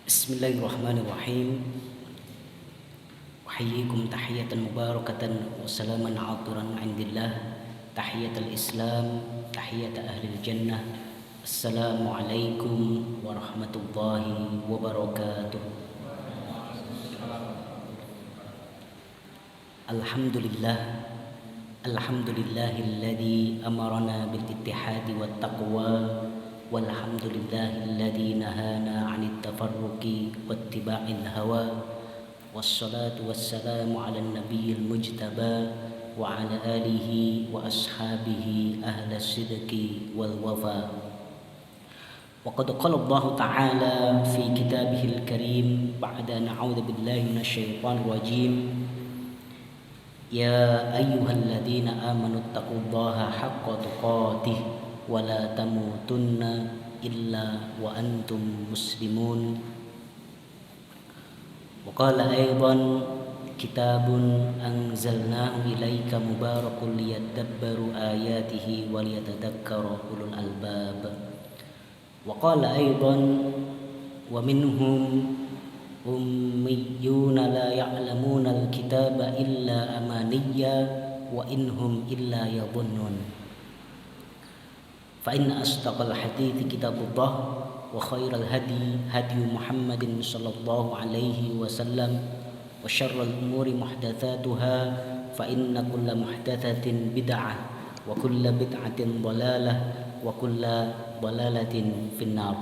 Bismillahirrahmanirrahim. Uhayyikum tahiyatan mubarakatan wa salaman atiran 'indillah. Tahiyatul Islam, tahiyat ahlil jannah. Assalamualaikum warahmatullahi wabarakatuh. Alhamdulillah. Alhamdulillahilladzi amarana bil ittihadi wat taqwa. Walhamdulillahilladzi nahana 'anit tafarruqi wattiba'il hawa. Wassalatu wassalamu 'alan nabiyil mujtaba wa 'ala alihi wa ashabihi ahlas sidqi wal wafa. Wa qad qala Allah ta'ala fi kitabihil karim ba'da na'udzu billahi minasyaitonir rajim. Ya ayyuhalladzina amanu taqullaha haqqa tuqatih wa la tamutunna illa wa antum muslimun. Wa qala aidan kitabun anzalnahu ilaika mubarakun liyadabbaru ayatihi wa liyatadhakkara ulul albab. Wa qala aidan wa minhum ummiyuna la ya'lamuna al-kitaba illa amaniyya wa inhum illa yadhunnun. Fa inna asdaqal hadithi kitabullah wa khairal hadi hadi Muhammadin sallallahu alaihi wasallam wa syarrul umuri muhdatsatuha fa inna kulla muhdatsatin bid'ah wa kulla bid'atin dhalalah wa kulla dhalalatin finnar.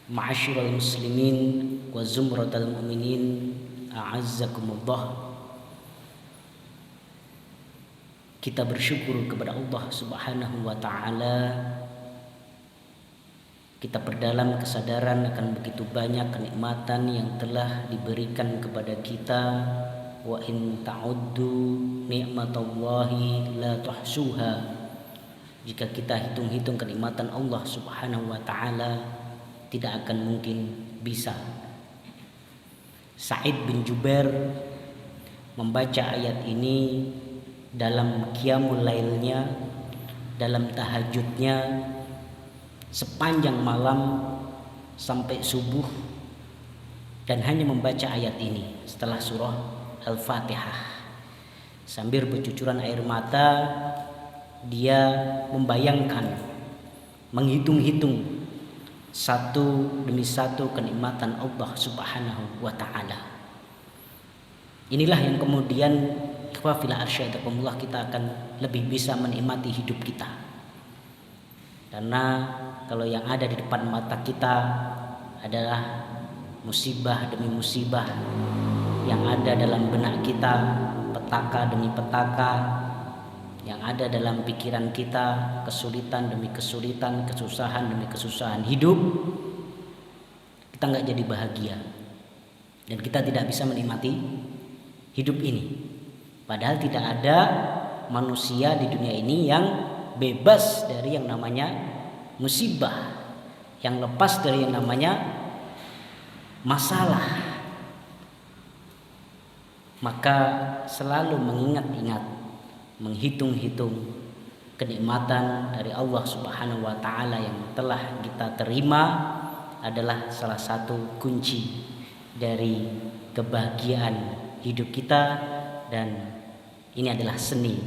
Ma'asyiral muslimin wa zumratal mu'minin, a'azzakumullah. Kita bersyukur kepada Allah Subhanahu wa ta'ala. Kita perdalam kesadaran akan begitu banyak kenikmatan yang telah diberikan kepada kita. Wa in ta'uddu ni'matallahi la tuhsuha. Jika kita hitung-hitung kenikmatan Allah Subhanahu wa ta'ala, tidak akan mungkin bisa. Sa'id bin Jubair membaca ayat ini dalam qiyamul lailnya, dalam tahajudnya, sepanjang malam sampai subuh, dan hanya membaca ayat ini setelah surah Al-Fatihah. Sambil bercucuran air mata, dia membayangkan, menghitung-hitung satu demi satu kenikmatan Allah Subhanahu wa ta'ala. Inilah yang kemudian fila arsyadakumullah, kita akan lebih bisa menikmati hidup kita. Karena kalau yang ada di depan mata kita adalah musibah demi musibah, yang ada dalam benak kita petaka demi petaka, yang ada dalam pikiran kita kesulitan demi kesulitan, kesusahan demi kesusahan hidup, kita nggak jadi bahagia dan kita tidak bisa menikmati hidup ini. Padahal tidak ada manusia di dunia ini yang bebas dari yang namanya musibah, yang lepas dari yang namanya masalah. Maka selalu mengingat-ingat, menghitung-hitung kenikmatan dari Allah Subhanahu wa ta'ala yang telah kita terima adalah salah satu kunci dari kebahagiaan hidup kita. Dan ini adalah seni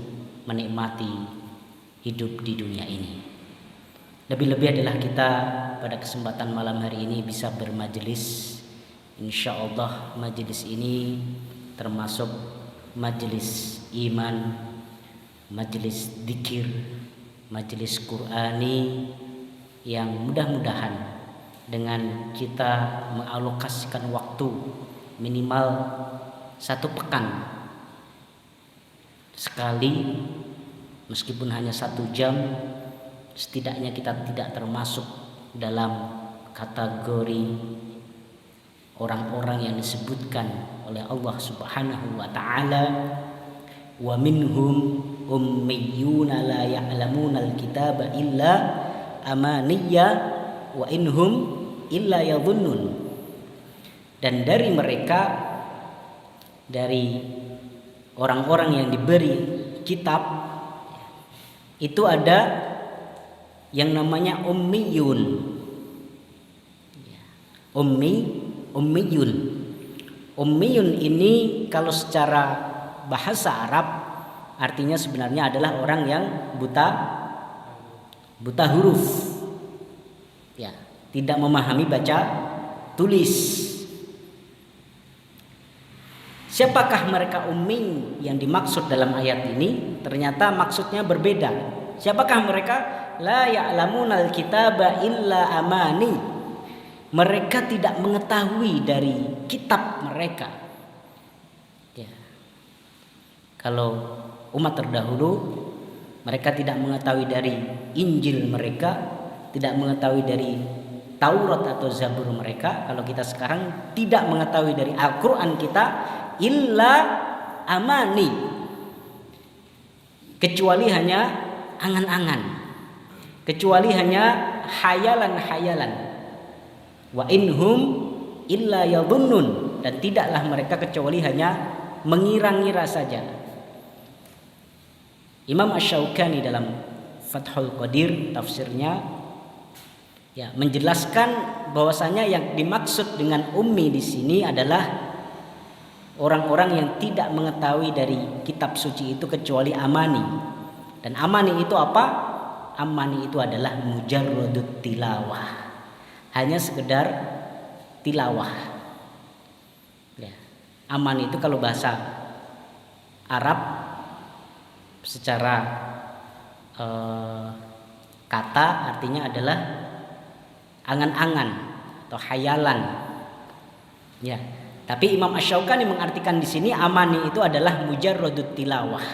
menikmati hidup di dunia ini. Lebih-lebih adalah kita pada kesempatan malam hari ini bisa bermajelis. Insya Allah majelis ini termasuk majelis iman, majelis dzikir, majelis Qur'ani yang mudah-mudahan dengan kita mengalokasikan waktu minimal 1 pekan sekali, meskipun hanya 1 jam, setidaknya kita tidak termasuk dalam kategori orang-orang yang disebutkan oleh Allah Subhanahu wa ta'ala, wa minhum ummiyuna la ya'lamuna al-kitaba illa amaniyya wa inhum illa yadhunnun. Dan dari mereka, dari orang-orang yang diberi kitab, itu ada yang namanya ummiyun. Ummiyun. Ummiyun ini kalau secara bahasa Arab artinya sebenarnya adalah orang yang buta huruf. Ya, tidak memahami baca tulis. Siapakah mereka ummi yang dimaksud dalam ayat ini? Ternyata maksudnya berbeda. Siapakah mereka? La ya'lamunal kitaba illa amani. Mereka tidak mengetahui dari kitab mereka. Ya. Kalau umat terdahulu, mereka tidak mengetahui dari Injil mereka, tidak mengetahui dari Taurat atau Zabur mereka. Kalau kita sekarang tidak mengetahui dari Al-Quran kita, illa amani, kecuali hanya angan-angan, kecuali hanya hayalan-hayalan. Wa inhum illa yadhunnun, dan tidaklah mereka kecuali hanya mengira-ngira saja. Imam Asy-Syaukani dalam Fathul Qadir tafsirnya ya menjelaskan bahwasanya yang dimaksud dengan ummi di sini adalah orang-orang yang tidak mengetahui dari kitab suci itu kecuali amani. Dan amani itu apa? Amani itu adalah mujarradut tilawah, hanya sekedar tilawah. Ya. Amani itu kalau bahasa Arab secara kata artinya adalah angan-angan atau hayalan. Ya. Tapi Imam Asy-Syaukani mengartikan di sini amani itu adalah mujarradut tilawah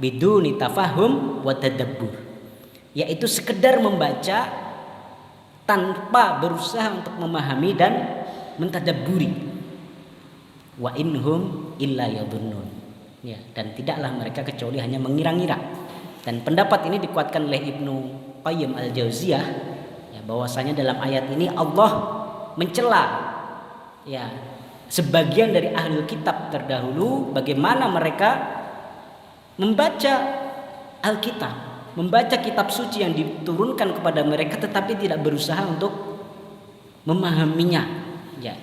biduni tafahum wa tadabbur, yaitu sekedar membaca tanpa berusaha untuk memahami dan mentadabburi. Wa inhum illa yadhunnun. Ya, dan tidaklah mereka kecuali hanya mengira-ngira. Dan pendapat ini dikuatkan oleh Ibnu Qayyim Al-Jauziyah ya, bahwasanya dalam ayat ini Allah mencela ya sebagian dari ahli kitab terdahulu bagaimana mereka membaca Alkitab, membaca kitab suci yang diturunkan kepada mereka tetapi tidak berusaha untuk memahaminya. Ya.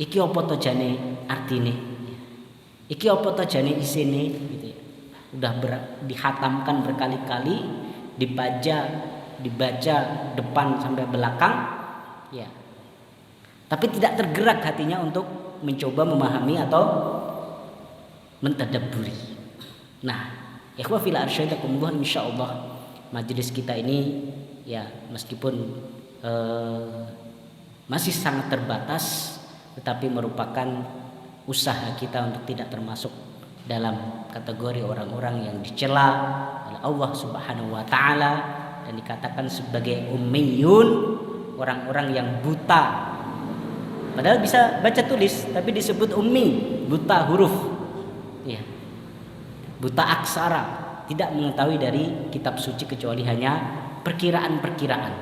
Iki apa to jane artine? Iki apa to jane isine gitu ya. Udah dihatamkan berkali-kali, dibaca depan sampai belakang ya. Tapi tidak tergerak hatinya untuk mencoba memahami atau mentadabburi. Nah, ikhwah fillah arsyadakumullah, insyaallah majelis kita ini ya meskipun masih sangat terbatas tetapi merupakan usaha kita untuk tidak termasuk dalam kategori orang-orang yang dicela oleh Allah Subhanahu wa taala dan dikatakan sebagai ummiyun, orang-orang yang buta. Padahal bisa baca tulis tapi disebut ummi, buta huruf. Ya. Buta aksara, tidak mengetahui dari kitab suci kecuali hanya perkiraan-perkiraan.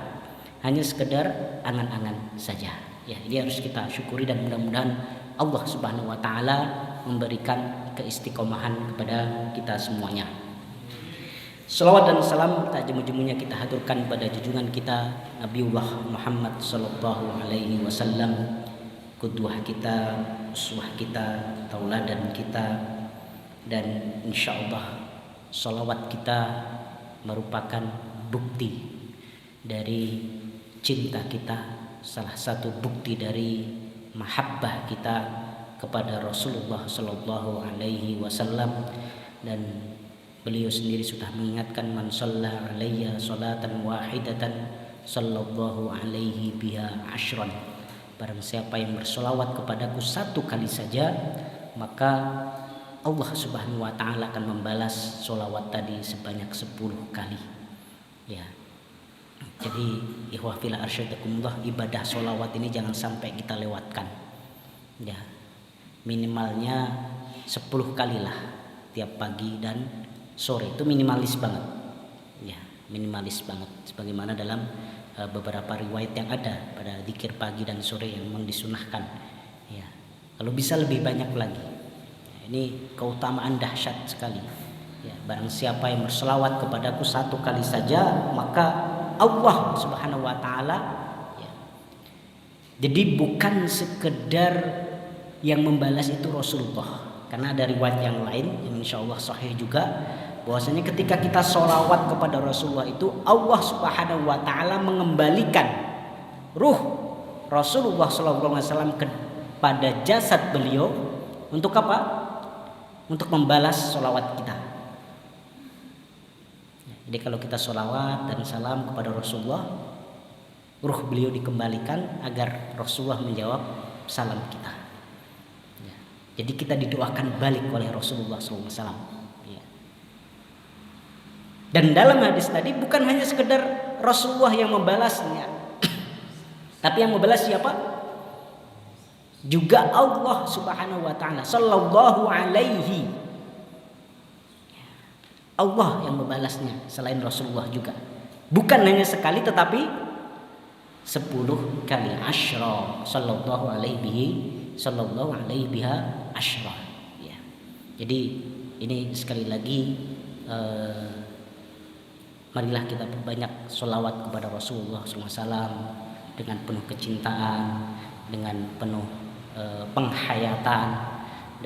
Hanya sekedar angan-angan saja. Ya, ini harus kita syukuri dan mudah-mudahan Allah Subhanahu wa taala memberikan keistiqomahan kepada kita semuanya. Salawat dan salam tak jemu-jemunya kita haturkan pada junjungan kita Nabiullah Muhammad sallallahu alaihi wasallam, qudwah kita, uswah kita, tauladan kita, dan insyaallah salawat kita merupakan bukti dari cinta kita, salah satu bukti dari mahabbah kita kepada Rasulullah sallallahu alaihi wasallam. Dan beliau sendiri sudah mengingatkan, man shalla alayya salatan wahidatan sallallahu alaihi biha ashran. Barang siapa yang bersolawat kepadaku satu kali saja, maka Allah Subhanahu wa taala akan membalas solawat tadi sebanyak 10 kali. Ya. Jadi ikhwah fillah arsyadakumullah, ibadah solawat ini jangan sampai kita lewatkan. Ya. Minimalnya 10 kali lah tiap pagi dan sore, itu minimalis banget. Ya, minimalis banget sebagaimana dalam beberapa riwayat yang ada pada zikir pagi dan sore yang memang disunahkan. Ya. Kalau bisa lebih banyak lagi. Ini keutamaan dahsyat sekali. Ya, barang siapa yang berselawat kepadaku satu kali saja, maka Allah Subhanahu wa taala ya, Jadi bukan sekedar yang membalas itu Rasulullah, karena ada riwayat yang lain yang insya Allah sahih juga, bahwasanya ketika kita sholawat kepada Rasulullah itu Allah Subhanahu wa taala mengembalikan ruh Rasulullah SAW kepada jasad beliau untuk apa? Untuk membalas sholawat kita. Jadi kalau kita sholawat dan salam kepada Rasulullah, ruh beliau dikembalikan agar Rasulullah menjawab salam kita. Jadi kita didoakan balik oleh Rasulullah SAW. Dan dalam hadis tadi bukan hanya sekedar Rasulullah yang membalasnya, tapi yang membalas siapa? Juga Allah Subhanahu wa taala, sallallahu alaihi. Allah yang membalasnya selain Rasulullah juga. Bukan hanya sekali tetapi 10 kali. Asyra, sallallahu alaihi biha asyra. Ya. Jadi ini sekali lagi marilah kita perbanyak sholawat kepada Rasulullah SAW dengan penuh kecintaan, dengan penuh penghayatan,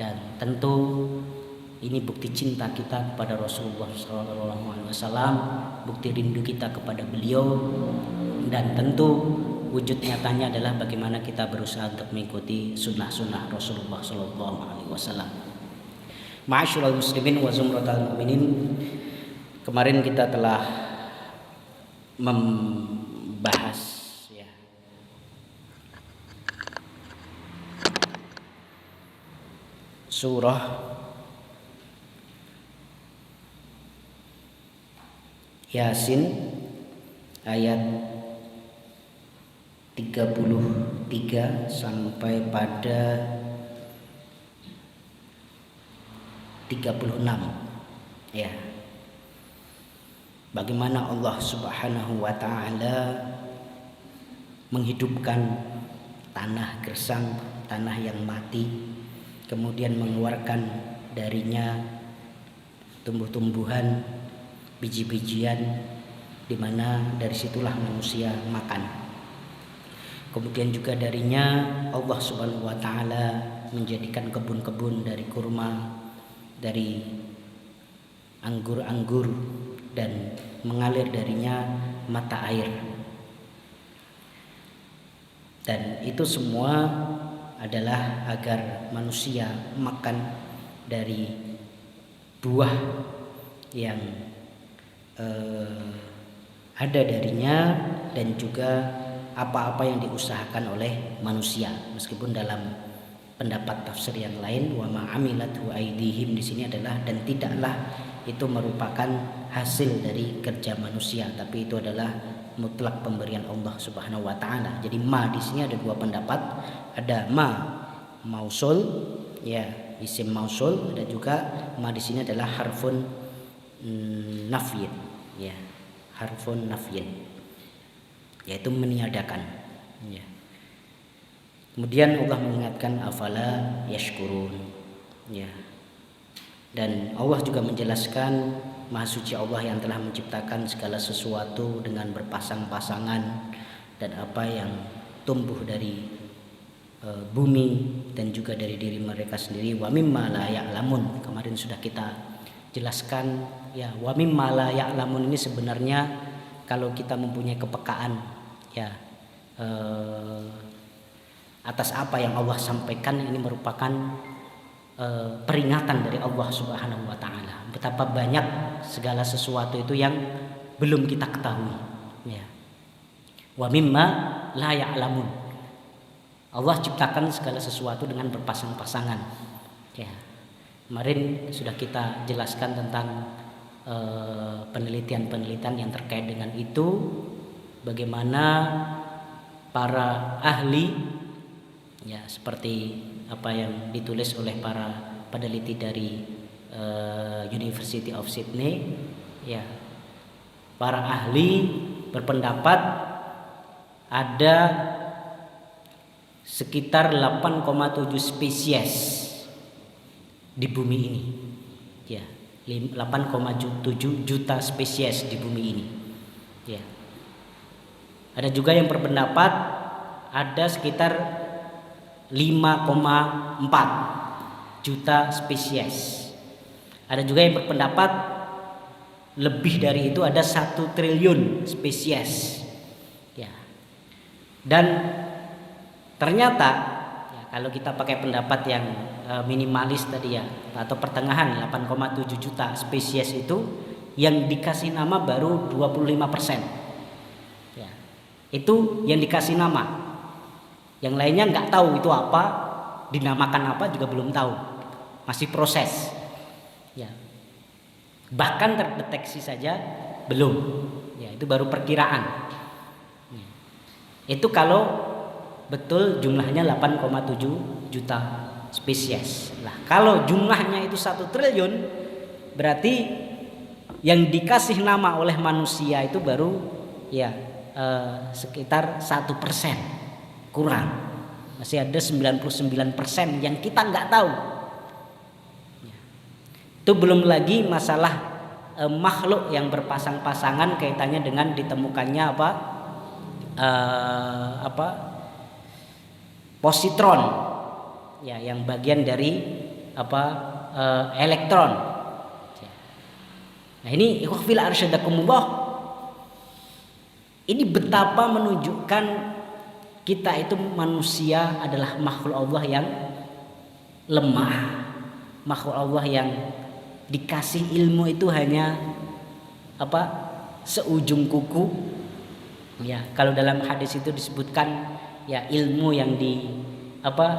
dan tentu ini bukti cinta kita kepada Rasulullah SAW, bukti rindu kita kepada beliau, dan tentu wujud nyatanya adalah bagaimana kita berusaha untuk mengikuti sunnah-sunnah Rasulullah SAW. Ma'asyiral muslimin wa zumratal mu'minin, kemarin kita telah membahas surah Yasin ayat 33 sampai pada 36 ya. Bagaimana Allah Subhanahu wa taala menghidupkan tanah gersang, tanah yang mati, kemudian mengeluarkan darinya tumbuh-tumbuhan, biji-bijian, di mana dari situlah manusia makan. Kemudian juga darinya Allah Subhanahu wa taala menjadikan kebun-kebun dari kurma, dari anggur-anggur, dan mengalir darinya mata air. Dan itu semua adalah agar manusia makan dari buah yang ada darinya, dan juga apa-apa yang diusahakan oleh manusia. Meskipun dalam pendapat tafsir yang lain, wa ma amilathu aidihim, di sini adalah dan tidaklah itu merupakan hasil dari kerja manusia, tapi itu adalah mutlak pemberian Allah Subhanahu wa taala. Jadi ma di sini ada dua pendapat, ada ma mausul ya, isim mausul, dan juga ma di sini adalah harfun nafyin ya, harfun nafyin, yaitu meniadakan ya. Kemudian Allah mengingatkan afala yashkurun ya. Dan Allah juga menjelaskan Maha Suci Allah yang telah menciptakan segala sesuatu dengan berpasang-pasangan, dan apa yang tumbuh dari bumi dan juga dari diri mereka sendiri. Wa mimma la ya'lamun, kemarin sudah kita jelaskan ya. Wa mimma la ya'lamun ini sebenarnya kalau kita mempunyai kepekaan ya atas apa yang Allah sampaikan, ini merupakan peringatan dari Allah Subhanahu wa taala. Betapa banyak segala sesuatu itu yang belum kita ketahui ya. Wa mimma la ya'lamun, Allah ciptakan segala sesuatu dengan berpasang-pasangan ya. Kemarin sudah kita jelaskan tentang penelitian-penelitian yang terkait dengan itu, bagaimana para ahli ya, seperti apa yang ditulis oleh para peneliti dari University of Sydney ya. Para ahli berpendapat ada sekitar 8,7 spesies di bumi ini ya, 8,7 juta spesies di bumi ini ya. Ada juga yang berpendapat ada sekitar 5,4 juta spesies. Ada juga yang berpendapat lebih dari itu, ada 1 triliun spesies. Ya. Dan ternyata ya, kalau kita pakai pendapat yang minimalis tadi ya, atau pertengahan 8,7 juta spesies itu, yang dikasih nama baru 25%. Ya. Itu yang dikasih nama. Yang lainnya nggak tahu itu apa, dinamakan apa juga belum tahu, masih proses. Ya. Bahkan terdeteksi saja belum. Ya, itu baru perkiraan. Ya. Itu kalau betul jumlahnya 8,7 juta spesies. Nah, kalau jumlahnya itu 1 triliun, berarti yang dikasih nama oleh manusia itu baru ya sekitar 1%. Kurang, masih ada 99% yang kita nggak tahu. Itu belum lagi masalah makhluk yang berpasang-pasangan kaitannya dengan ditemukannya positron, ya, yang bagian dari elektron. Nah ini ikhwafil arsyadakumullah, ini betapa menunjukkan kita itu manusia adalah makhluk Allah yang lemah, makhluk Allah yang dikasih ilmu itu hanya seujung kuku. Ya, kalau dalam hadis itu disebutkan ya, ilmu yang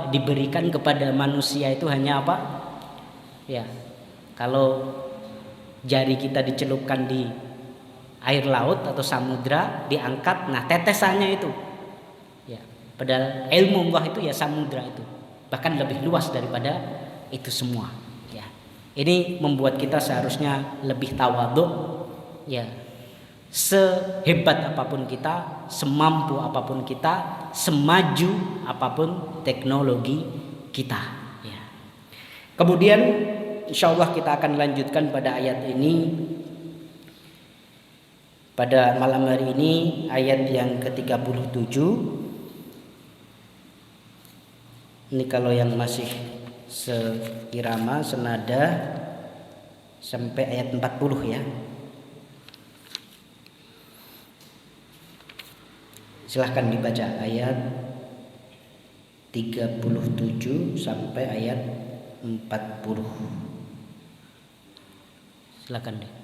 diberikan kepada manusia itu hanya ya, kalau jari kita dicelupkan di air laut atau samudra, diangkat, nah tetesannya itu. Ya, padahal ilmu Allah itu ya samudra itu, bahkan lebih luas daripada itu semua. Ya, ini membuat kita seharusnya lebih tawadhu. Ya, sehebat apapun kita, semampu apapun kita, semaju apapun teknologi kita. Ya. Kemudian insyaallah kita akan lanjutkan pada ayat ini. Pada malam hari ini ayat yang ke-37. Ini kalau yang masih seirama, senada sampai ayat 40 ya. Silahkan dibaca ayat 37 sampai ayat 40. Silakan deh.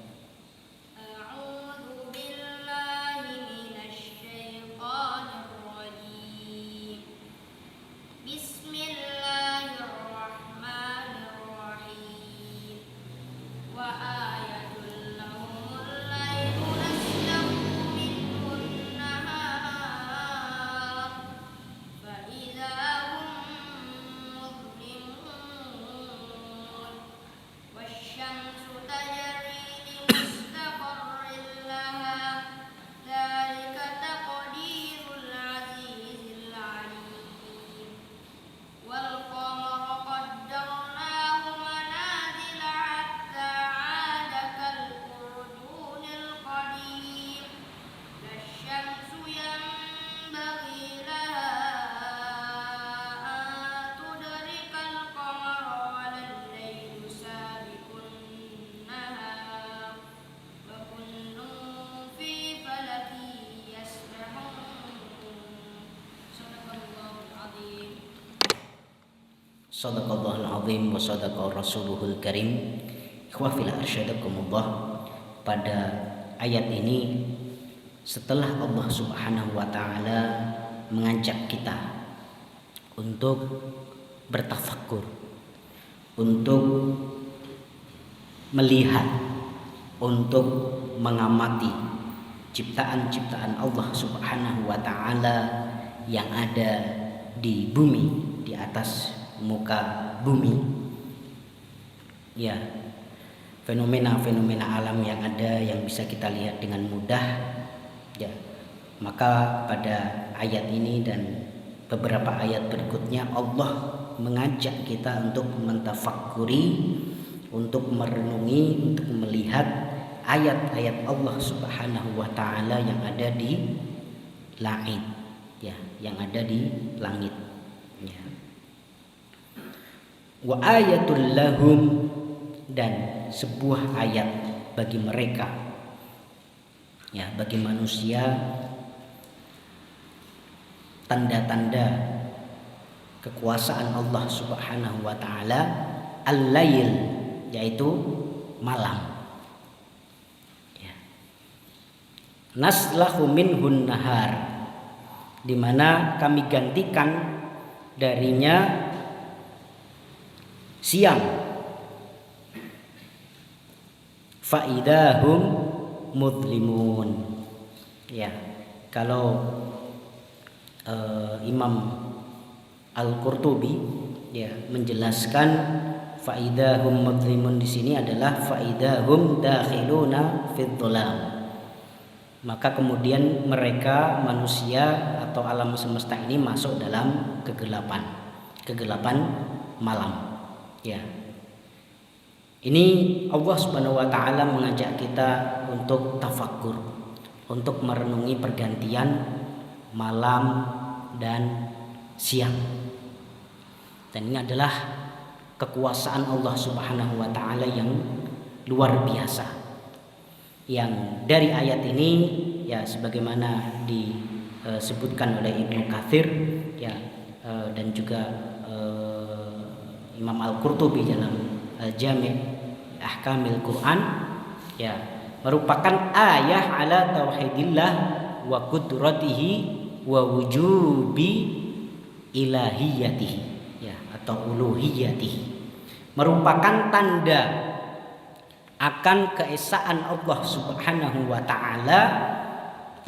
Shadaqallahul azim wa sadaqa rasuluhul karim. Ikhwafil arsyadakumullah, pada ayat ini setelah Allah Subhanahu wa taala mengajak kita untuk bertafakkur, untuk melihat, untuk mengamati ciptaan-ciptaan Allah Subhanahu wa taala yang ada di bumi, di atas muka bumi. Ya, fenomena-fenomena alam yang ada yang bisa kita lihat dengan mudah. Ya, maka pada ayat ini dan beberapa ayat berikutnya Allah mengajak kita untuk mentafakuri, untuk merenungi, untuk melihat ayat-ayat Allah Subhanahu wa taala yang ada di langit. ya, yang ada di langit. Ya. Wa ayatul lahum, dan sebuah ayat bagi mereka, ya, bagi manusia, tanda-tanda kekuasaan Allah Subhanahu wa taala, al-lail, yaitu malam. Ya. Naslahu minhun nahar, di mana kami gantikan darinya siang. Faidahum mudlimun. Ya, kalau Imam Al-Qurtubi, ya, menjelaskan faidahum mudlimun di sini adalah faidahum dakhiluna fid dhalam. Maka kemudian mereka manusia atau alam semesta ini masuk dalam kegelapan malam. Ya. Ini Allah Subhanahu wa taala mengajak kita untuk tafakkur, untuk merenungi pergantian malam dan siang. Dan ini adalah kekuasaan Allah Subhanahu wa taala yang luar biasa. Yang dari ayat ini, ya, sebagaimana disebutkan oleh Ibnu Katsir, ya, dan juga Imam Al-Qurtubi dalam Jami' Ahkamil Quran, ya, merupakan ayat ala tauhidillah wa qudratihi wa wujubi ilahiyatihi, ya, atau uluhiyatihi, merupakan tanda akan keesaan Allah Subhanahu wa taala,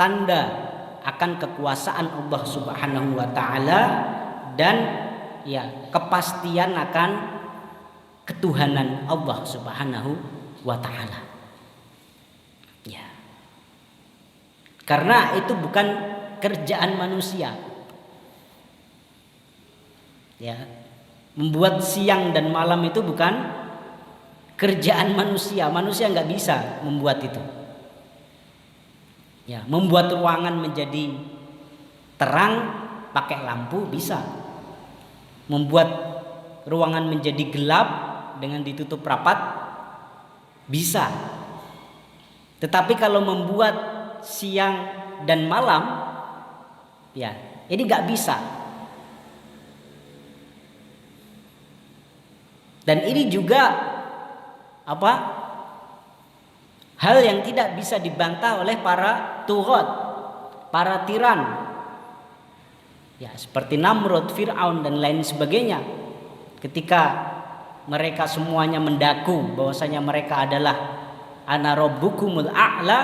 tanda akan kekuasaan Allah Subhanahu wa taala, dan, ya, kepastian akan ketuhanan Allah Subhanahu wa taala. Ya. Karena itu bukan kerjaan manusia. Ya. Membuat siang dan malam itu bukan kerjaan manusia. Manusia nggak bisa membuat itu. Ya, membuat ruangan menjadi terang pakai lampu bisa. Membuat ruangan menjadi gelap dengan ditutup rapat bisa. Tetapi kalau membuat siang dan malam, ya, ini nggak bisa. Dan ini juga hal yang tidak bisa dibantah oleh para tughat, para tiran, ya, seperti Namrud, Fir'aun dan lain sebagainya. Ketika mereka semuanya mendaku bahwasanya mereka adalah ana rabbukumul a'la,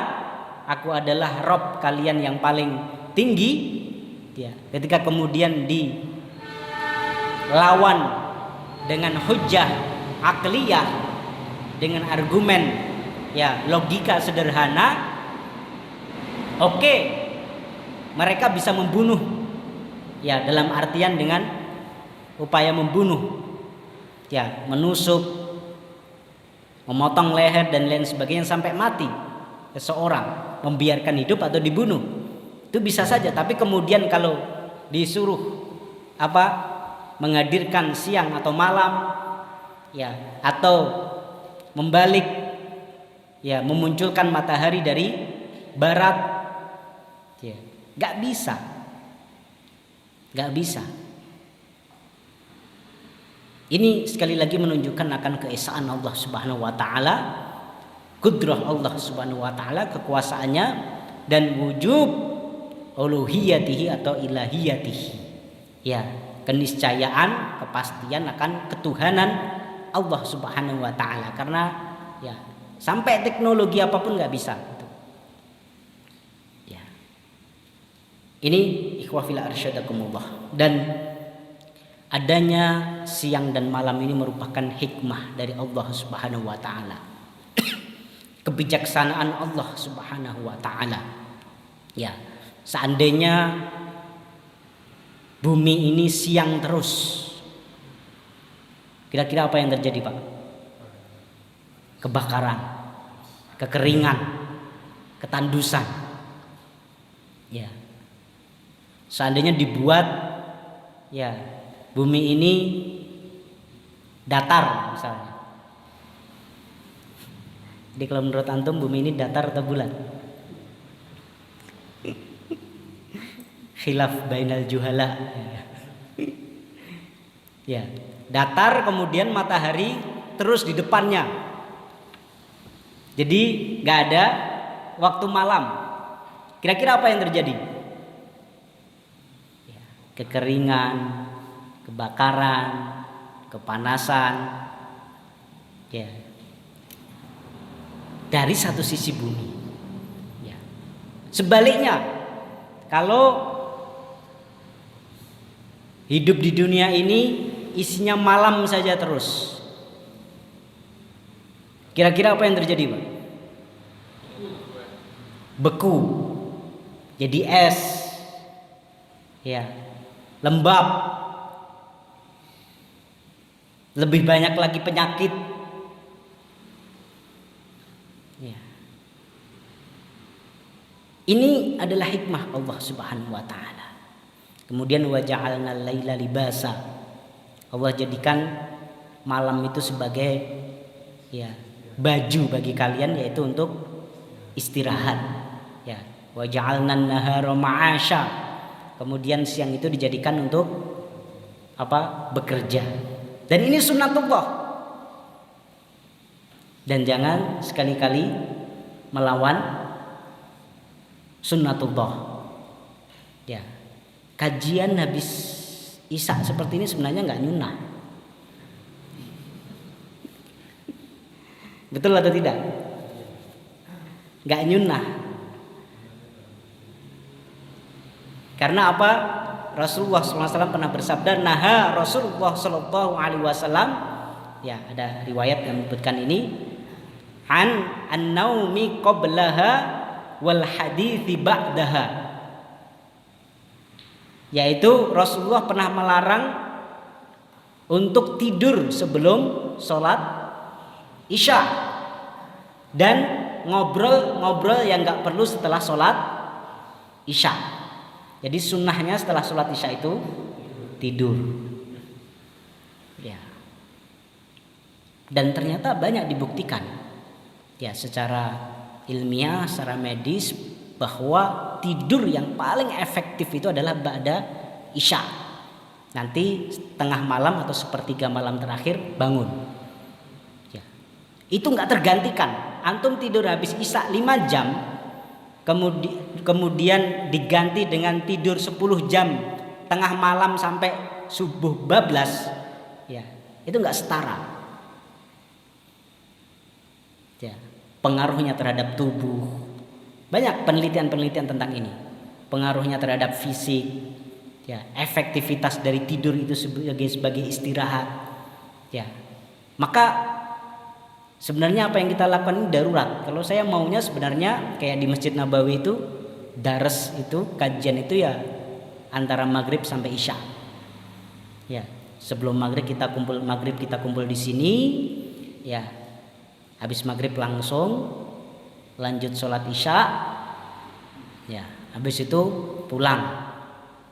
aku adalah Rob kalian yang paling tinggi, ya, ketika kemudian dilawan dengan hujjah akliyah, dengan argumen, ya, logika sederhana, oke, mereka bisa membunuh, ya, dalam artian dengan upaya membunuh, ya, menusuk, memotong leher dan lain sebagainya sampai mati seseorang, membiarkan hidup atau dibunuh, itu bisa saja. Tapi kemudian kalau disuruh menghadirkan siang atau malam, ya, atau membalik, ya, memunculkan matahari dari barat, ya, nggak bisa. Ini sekali lagi menunjukkan akan keesaan Allah Subhanahu wa taala, kudrah Allah Subhanahu wa taala, kekuasaannya, dan wujub uluhiyatihi atau ilahiyatihi, ya, keniscayaan, kepastian akan ketuhanan Allah Subhanahu wa taala. Karena, ya, sampai teknologi apapun nggak bisa. Ya. Ini ikhwah fillah arsyadakumullah. Dan adanya siang dan malam ini merupakan hikmah dari Allah Subhanahu wa taala. Kebijaksanaan Allah Subhanahu wa taala. Ya, seandainya bumi ini siang terus, kira-kira apa yang terjadi, Pak? Kebakaran, kekeringan, ketandusan. Ya. Seandainya dibuat ya bumi ini datar misalnya. Jadi kalau menurut antum bumi ini datar atau bulat? Khilaf bainal juhala. Ya, datar kemudian matahari terus di depannya. Jadi nggak ada waktu malam. Kira-kira apa yang terjadi? Ya, kekeringan, kebakaran, kepanasan. Ya. Dari satu sisi bumi. Ya. Sebaliknya, kalau hidup di dunia ini isinya malam saja terus, kira-kira apa yang terjadi, Pak? Beku, jadi es, ya, lembab, lebih banyak lagi penyakit. Ya. Ini adalah hikmah Allah Subhanahu wa taala. Kemudian wa ja'alna al-laila libasa. Allah jadikan malam itu sebagai ya baju bagi kalian, yaitu untuk istirahat. Ya, wa ja'alna an-nahara ma'asha. Kemudian siang itu dijadikan untuk apa? Bekerja. Dan ini sunnatullah. Dan jangan sekali-kali melawan sunnatullah. Ya, kajian habis Isya seperti ini sebenarnya nggak nyunah. Betul atau tidak? Nggak nyunah. Karena apa? Rasulullah SAW pernah bersabda, naha Rasulullah SAW. Ya, ada riwayat yang menyebutkan ini. An-naumi qablaha wal hadithi ba'daha. Yaitu Rasulullah pernah melarang untuk tidur sebelum sholat Isya dan ngobrol-ngobrol yang gak perlu setelah sholat Isya. Jadi sunnahnya setelah sholat Isya itu tidur. Ya. Dan ternyata banyak dibuktikan ya secara ilmiah, secara medis, bahwa tidur yang paling efektif itu adalah ba'da Isya. Nanti tengah malam atau sepertiga malam terakhir bangun. Ya. Itu nggak tergantikan. Antum tidur habis Isya 5 jam, kemudian diganti dengan tidur 10 jam tengah malam sampai subuh bablas. Ya, itu nggak setara. Ya, pengaruhnya terhadap tubuh. Banyak penelitian-penelitian tentang ini. Pengaruhnya terhadap fisik, ya, efektivitas dari tidur itu sebagai istirahat. Ya. Maka sebenarnya apa yang kita lakukan ini darurat. Kalau saya maunya sebenarnya kayak di Masjid Nabawi itu dares itu kajian itu ya antara maghrib sampai Isya. Ya, sebelum maghrib kita kumpul di sini, ya. Habis maghrib langsung lanjut sholat Isya, ya. Habis itu pulang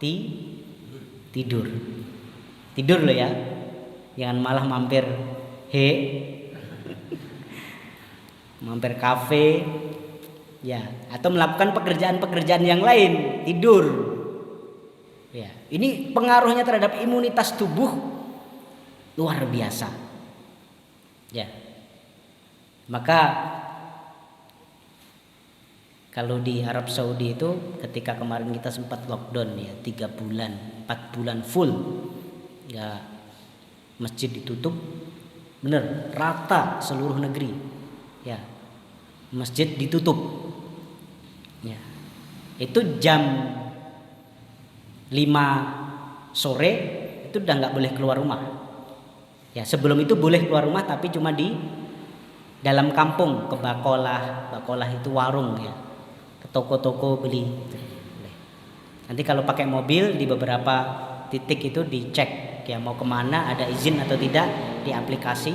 tidur loh ya, jangan malah mampir mampir kafe, ya, atau melakukan pekerjaan-pekerjaan yang lain, tidur. Ya, ini pengaruhnya terhadap imunitas tubuh luar biasa. Ya. Maka kalau di Arab Saudi itu ketika kemarin kita sempat lockdown ya 3 bulan, 4 bulan full, ya masjid ditutup, bener rata seluruh negeri, ya masjid ditutup, ya itu jam 5 sore itu udah nggak boleh keluar rumah, ya sebelum itu boleh keluar rumah tapi cuma di dalam kampung, ke Bakolah itu warung ya, ke toko-toko beli. Nanti kalau pakai mobil di beberapa titik itu dicek ya mau kemana, ada izin atau tidak di aplikasi.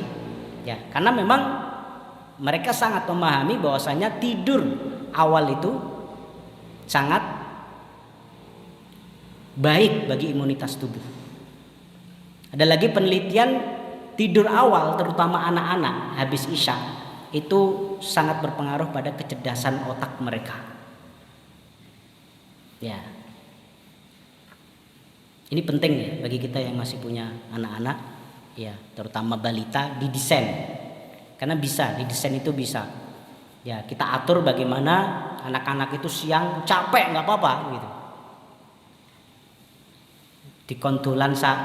Ya, karena memang mereka sangat memahami bahwasanya tidur awal itu sangat baik bagi imunitas tubuh. Ada lagi penelitian tidur awal terutama anak-anak habis isya itu sangat berpengaruh pada kecerdasan otak mereka. Ya. Ini penting ya bagi kita yang masih punya anak-anak, ya, terutama balita, didesain. Karena bisa, didesain itu bisa. Ya, kita atur bagaimana anak-anak itu siang capek nggak apa-apa gitu. Dikontulan sak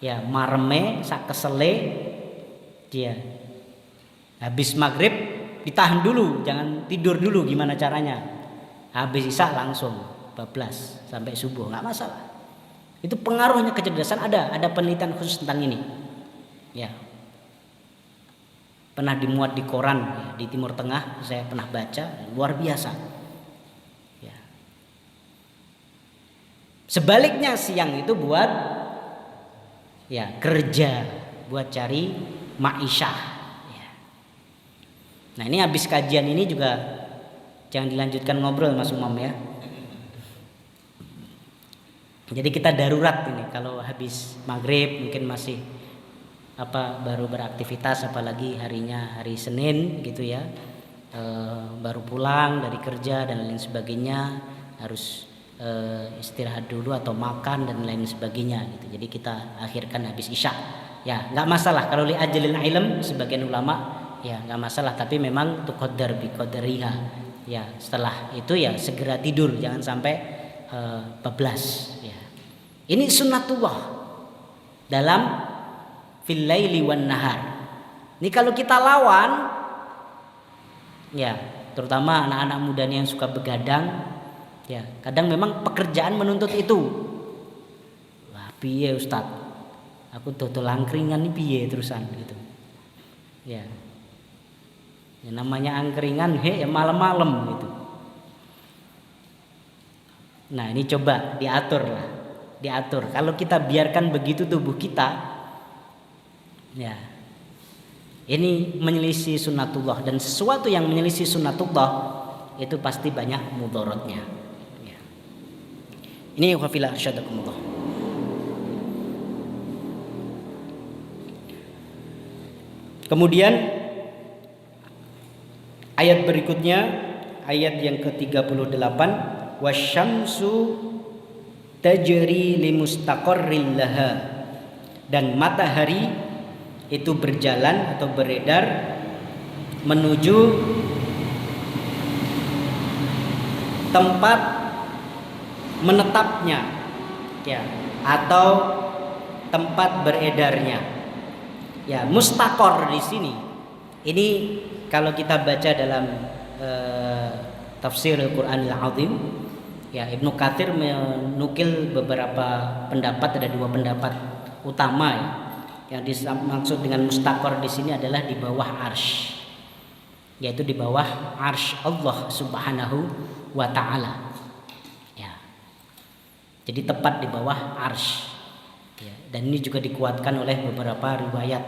ya mareme sak kesele dia. Habis maghrib ditahan dulu, jangan tidur dulu, gimana caranya? Habis isya langsung bablas sampai subuh, nggak masalah. Itu pengaruhnya kecerdasan ada penelitian khusus tentang ini. Ya. Pernah dimuat di koran ya, di Timur Tengah, saya pernah baca, luar biasa. Ya. Sebaliknya siang itu buat ya kerja, buat cari ma'isyah. Ya. Nah ini habis kajian ini juga jangan dilanjutkan ngobrol Mas Umam ya. Jadi kita darurat ini kalau habis maghrib mungkin masih baru beraktivitas, apalagi harinya hari Senin gitu ya, baru pulang dari kerja dan lain sebagainya, harus istirahat dulu atau makan dan lain sebagainya gitu. Jadi kita akhirkan habis isya. Ya nggak masalah kalau li ajalil ilm, sebagian ulama ya nggak masalah, tapi memang tuqaddar bi qadariha. Ya setelah itu ya segera tidur, jangan sampai bablas. Ya. Ini sunnatullah dalam fil laili wan nahar. Ini kalau kita lawan ya, terutama anak-anak muda yang suka begadang, ya kadang memang pekerjaan menuntut itu. Wah, piye Ustaz? Aku dodol angkringan nih piye terusan gitu. Ya. Ya namanya angkringan ya malam-malam gitu. Nah, ini coba diatur lah. Diatur. Kalau kita biarkan begitu tubuh kita, ya, ini menyelisih sunnatullah, dan sesuatu yang menyelisih sunnatullah itu pasti banyak mudaratnya. Ya. Ini wafila arsyadakumullah. Kemudian ayat berikutnya, ayat yang ke-38, wasyamsu tajri limustaqarril laha, dan matahari itu berjalan atau beredar menuju tempat menetapnya, ya, atau tempat beredarnya. Ya, mustaqor di sini. Ini kalau kita baca dalam tafsir Al-Qur'anil Azim, ya, Ibnu Katsir menukil beberapa pendapat, ada dua pendapat utama ya. Yang dimaksud dengan mustaqor di sini adalah di bawah arsy, yaitu di bawah arsy Allah Subhanahu wa taala. Ya. Jadi tepat di bawah arsy. Ya, dan ini juga dikuatkan oleh beberapa riwayat.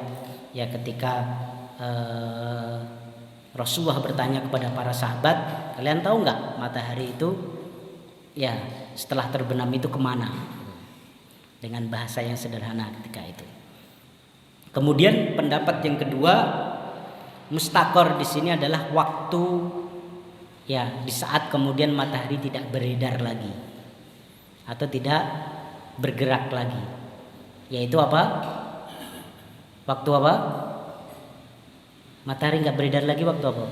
Ya, ketika Rasulullah bertanya kepada para sahabat, kalian tahu nggak matahari itu ya setelah terbenam itu kemana? Dengan bahasa yang sederhana ketika itu. Kemudian pendapat yang kedua, mustaqor di sini adalah waktu, ya, di saat kemudian matahari tidak beredar lagi atau tidak bergerak lagi. Yaitu apa? Waktu apa? Matahari nggak beredar lagi waktu apa?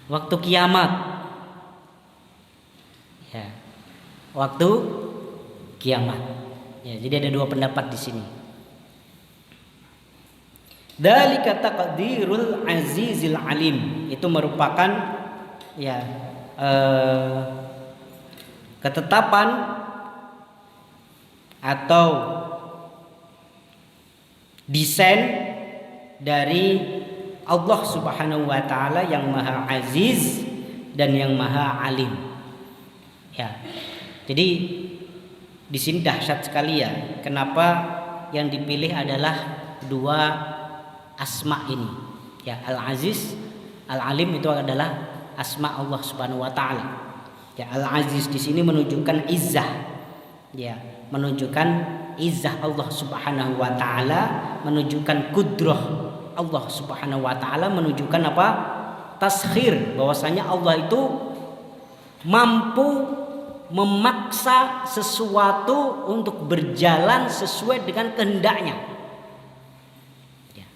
Waktu kiamat. Ya. Waktu kiamat. Ya, jadi ada dua pendapat di sini. Dzalika taqdirul azizil alim, itu merupakan ya ketetapan atau desain dari Allah Subhanahu wa taala yang Maha Aziz dan yang Maha Alim. Ya. Jadi di sini dahsyat sekali ya. Kenapa yang dipilih adalah dua asma ini, ya, Al-Aziz, Al-Alim itu adalah asma Allah Subhanahu wa taala. Ya, Al-Aziz di sini menunjukkan izzah. Ya, menunjukkan izzah Allah Subhanahu wa taala, menunjukkan kudrah Allah Subhanahu wa taala, menunjukkan apa? Taskhir, bahwasanya Allah itu mampu memaksa sesuatu untuk berjalan sesuai dengan kehendaknya. Ya.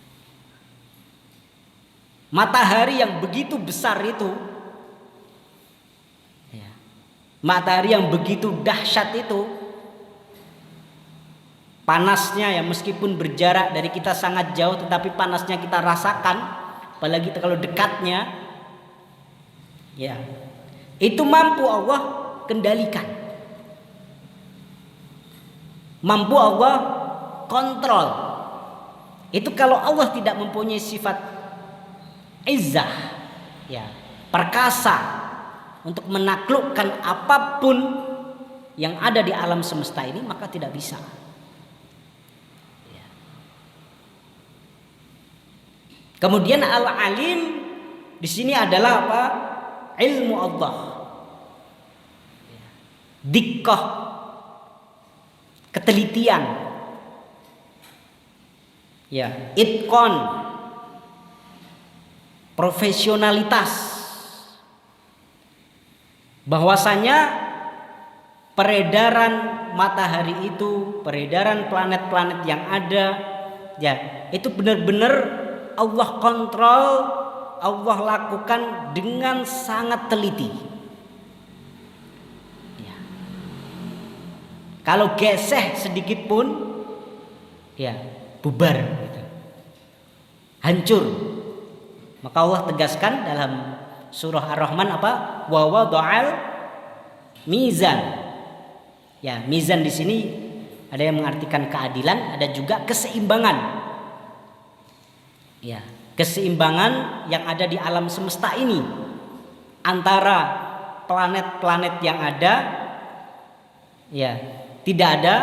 Matahari yang begitu besar itu, ya, matahari yang begitu dahsyat itu, panasnya ya meskipun berjarak dari kita sangat jauh, tetapi panasnya kita rasakan, apalagi kalau dekatnya, ya, itu mampu Allah kendalikan, mampu Allah kontrol. Itu kalau Allah tidak mempunyai sifat izzah, ya, perkasa untuk menaklukkan apapun yang ada di alam semesta ini, maka tidak bisa. Ya. Kemudian Al-Alim di sini adalah apa? Ilmu Allah. Dikkah, ketelitian, ya, itqon, profesionalitas, bahwasanya peredaran matahari itu, peredaran planet-planet yang ada, ya, itu benar-benar Allah kontrol, Allah lakukan dengan sangat teliti. Kalau geseh sedikit pun, ya, bubar, gitu. Hancur. Maka Allah tegaskan dalam surah Ar-Rahman apa? Wa wada'al mizan. Ya, mizan di sini ada yang mengartikan keadilan, ada juga keseimbangan. Ya, keseimbangan yang ada di alam semesta ini antara planet-planet yang ada, ya, tidak ada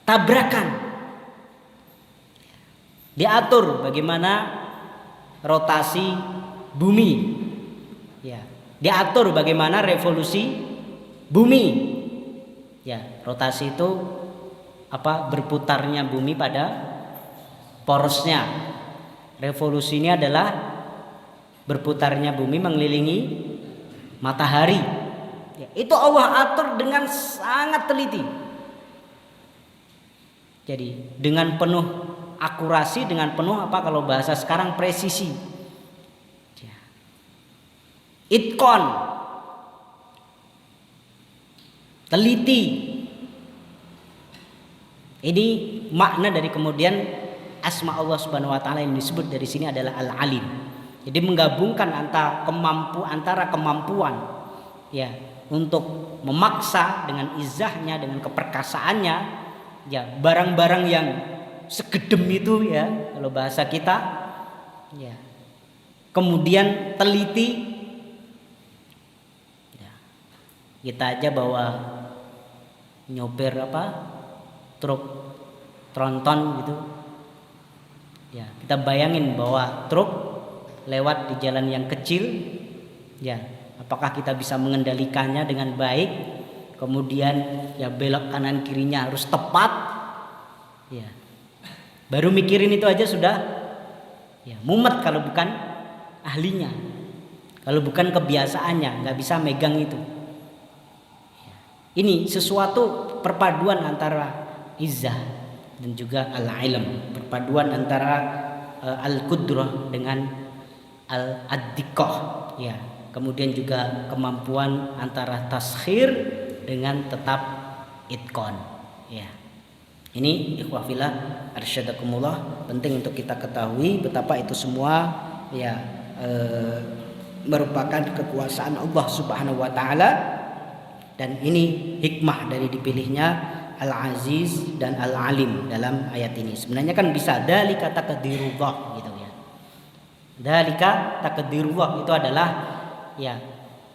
tabrakan. Diatur bagaimana rotasi bumi, ya, diatur bagaimana revolusi bumi, ya, rotasi itu apa? Berputarnya bumi pada porosnya. Revolusi ini adalah berputarnya bumi mengelilingi matahari. Ya, itu Allah atur dengan sangat teliti. Jadi dengan penuh akurasi, dengan penuh apa kalau bahasa sekarang presisi. Ya. Itqon, teliti. Ini makna dari kemudian asma Allah Subhanahu wa taala yang disebut dari sini adalah Al-Alim. Jadi menggabungkan antara kemampuan, ya, untuk memaksa dengan izahnya, dengan keperkasaannya, ya, barang-barang yang segedem itu, ya, kalau bahasa kita, ya, kemudian teliti, ya, kita aja bawa nyopir apa truk tronton gitu, ya, kita bayangin bahwa truk lewat di jalan yang kecil, ya, apakah kita bisa mengendalikannya dengan baik? Kemudian ya belok kanan kirinya harus tepat. Ya. Baru mikirin itu aja sudah, ya, mumet kalau bukan ahlinya. Kalau bukan kebiasaannya, nggak bisa megang itu. Ya. Ini sesuatu perpaduan antara izzah dan juga al-ilm, perpaduan antara al-qudrah dengan al-addiqah, ya. Kemudian juga kemampuan antara taskhir dengan tetap itqon, ya. Ini ikhwah fillah arsyadakumullah, penting untuk kita ketahui betapa itu semua, ya, merupakan kekuasaan Allah Subhanahu wa taala, dan ini hikmah dari dipilihnya Al-Aziz dan Al-Alim dalam ayat ini. Sebenarnya kan bisa dzalika taqdirullah gitu, ya. Dzalika taqdirullah itu adalah, ya,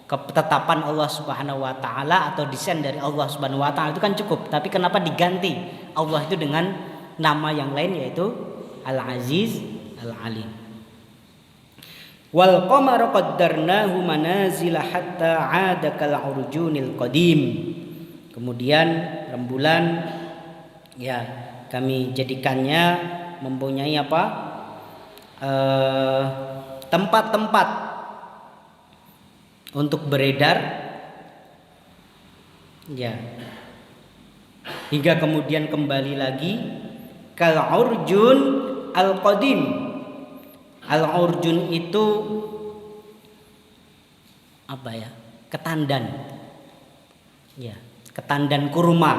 ketetapan Allah Subhanahu wa taala atau desain dari Allah Subhanahu wa taala, itu kan cukup. Tapi kenapa diganti Allah itu dengan nama yang lain, yaitu Al-Aziz, Al-Alim. Wal qamara qaddarnahu manazila hatta 'ada kal urjunil qadim. Kemudian rembulan ya kami jadikannya mempunyai apa? Tempat-tempat untuk beredar ya. Hingga kemudian kembali lagi kal urjun al qadim. Al-urjun itu apa ya? Ketandan. Ya, ketandan kurma.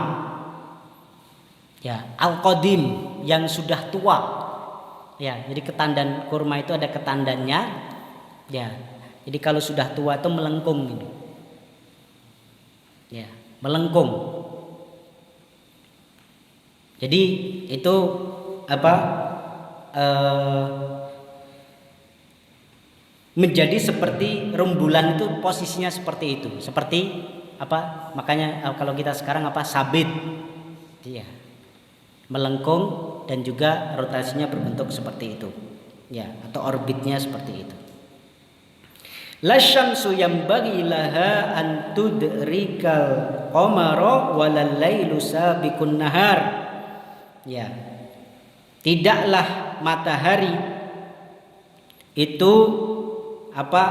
Ya, al-qadim yang sudah tua. Ya, jadi ketandan kurma itu ada ketandannya. Ya. Jadi kalau sudah tua itu melengkung gitu. Ya, melengkung. Jadi itu apa? Menjadi seperti rembulan itu posisinya seperti itu, seperti apa? Makanya kalau kita sekarang apa? Sabit, iya, melengkung dan juga rotasinya berbentuk seperti itu, ya, atau orbitnya seperti itu. La syamsu yanbaghi laha an tudrikal qamara walal lailu sabiqun nahar. Ya, tidaklah matahari itu apa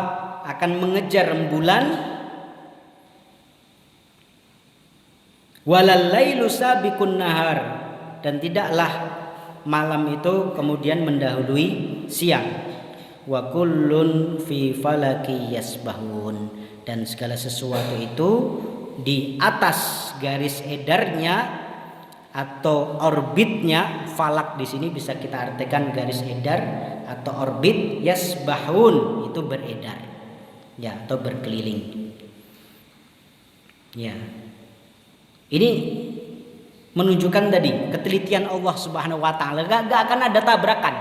akan mengejar rembulan, walal lailu sabiqun nahar, dan tidaklah malam itu kemudian mendahului siang. Wa kullun fi falaki yasbahun, dan segala sesuatu itu di atas garis edarnya atau orbitnya. Falak di sini bisa kita artikan garis edar atau orbit, yasbahun itu beredar ya atau berkeliling ya. Ini menunjukkan tadi ketelitian Allah Subhanahu wa taala, gak akan ada tabrakan